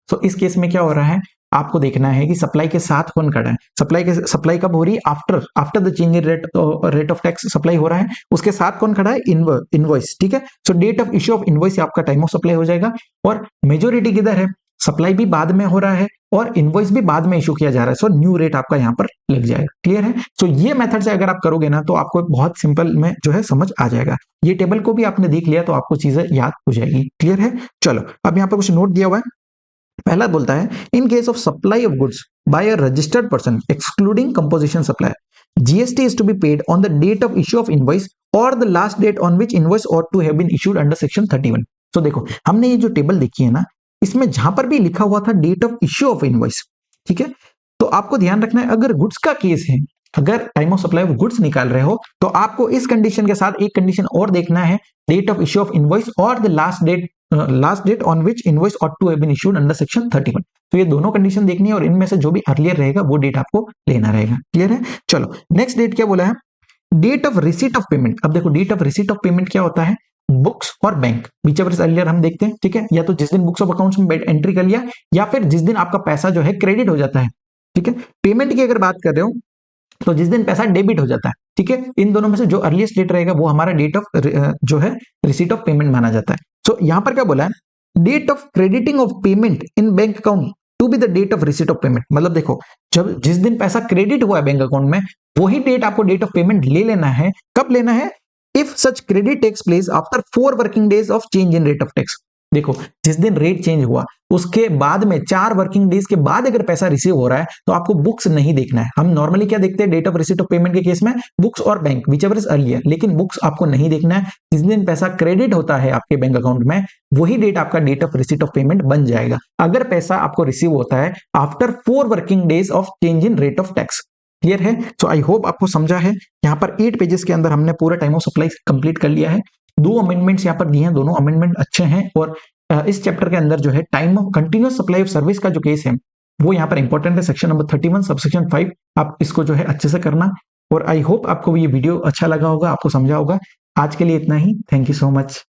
तो इस केस में क्या हो रहा है, आपको देखना है कि सप्लाई के साथ कौन खड़ा है, सप्लाई कब हो रही है, after the change in rate of tax supply हो रहा है, उसके साथ कौन खड़ा है, इनवॉइस। ठीक है, so date of issue of invoice आपका टाइम ऑफ सप्लाई हो जाएगा। और मेजोरिटी किधर है, सप्लाई भी बाद में हो रहा है और इनवॉइस भी बाद में इशू किया जा रहा है, सो न्यू रेट आपका यहां पर लग जाएगा। क्लियर है। सो ये मेथड से अगर आप करोगे ना तो आपको बहुत सिंपल में जो है समझ आ जाएगा। ये टेबल को भी आपने देख लिया तो आपको चीजें याद हो जाएगी। क्लियर है। चलो अब यहाँ पर कुछ नोट दिया हुआ है। पहला बोलता है, in case of supply of goods by a registered person excluding composition supply, GST is to be paid on the date of issue of invoice और the last date on which invoice ought to have been issued under section 31। तो देखो हमने ये जो table देखी है ना, इसमें जहां पर भी लिखा हुआ था date of issue of invoice, ठीक है, तो आपको ध्यान रखना है अगर गुड्स का केस है, अगर time of supply of goods निकाल रहे हो तो आपको इस कंडीशन के साथ एक कंडीशन और देखना है, date of issue of invoice और the last date on which invoice ought to have been issued under section 31। तो ये दोनों कंडीशन देखनी है और इनमें से जो भी अर्लियर रहेगा वो डेट आपको लेना रहेगा। क्लियर है। चलो नेक्स्ट डेट क्या बोला है, date of receipt of payment. अब देखो date of receipt of payment क्या होता है, बुक्स और बैंक व्हिचएवर इज अर्लियर हम देखते हैं। ठीक है, या तो जिस दिन बुक्स ऑफ अकाउंट्स में एंट्री कर लिया या फिर जिस दिन आपका पैसा जो है क्रेडिट हो जाता है। ठीक है, पेमेंट की अगर बात कर रहे हो तो जिस दिन पैसा डेबिट हो जाता है। ठीक है, इन दोनों में से जो अर्लीस्ट डेट रहेगा वो हमारा डेट ऑफ जो है रिसीट ऑफ पेमेंट माना जाता है। सो यहां पर क्या बोला है, date of crediting of payment in bank account to be the date of receipt of payment. मतलब देखो जब जिस दिन पैसा क्रेडिट हुआ है बैंक अकाउंट में वही डेट आपको डेट ऑफ पेमेंट ले लेना है। कब लेना है, if such credit takes place after 4 working days of change in rate of tax. देखो जिस दिन रेट चेंज हुआ उसके बाद में 4 वर्किंग डेज के बाद अगर पैसा रिसीव हो रहा है तो आपको बुक्स नहीं देखना है। हम नॉर्मली क्या देखते हैं, date of receipt of payment के केस में बुक्स और बैंक व्हिचएवर इज अर्लियर, लेकिन बुक्स आपको नहीं देखना है। जिस दिन पैसा क्रेडिट होता है आपके बैंक अकाउंट में वही डेट आपका date of receipt of payment बन जाएगा, अगर पैसा आपको रिसीव होता है after 4 working days of change in rate of tax. Clear है। सो आई होप आपको समझा है। यहाँ पर 8 पेजेस के अंदर हमने पूरा टाइम ऑफ सप्लाई कंप्लीट कर लिया है। 2 अमेंडमेंट्स यहाँ पर दिए हैं, दोनों अमेंडमेंट अच्छे हैं। और इस चैप्टर के अंदर जो है time of continuous supply of service का जो केस है वो यहाँ पर इंपॉर्टेंट है, सेक्शन नंबर 31 सबसेक्शन 5। आप इसको जो है अच्छे से करना। और आई होप आपको ये वीडियो अच्छा लगा होगा, आपको समझा होगा। आज के लिए इतना ही। Thank you so much.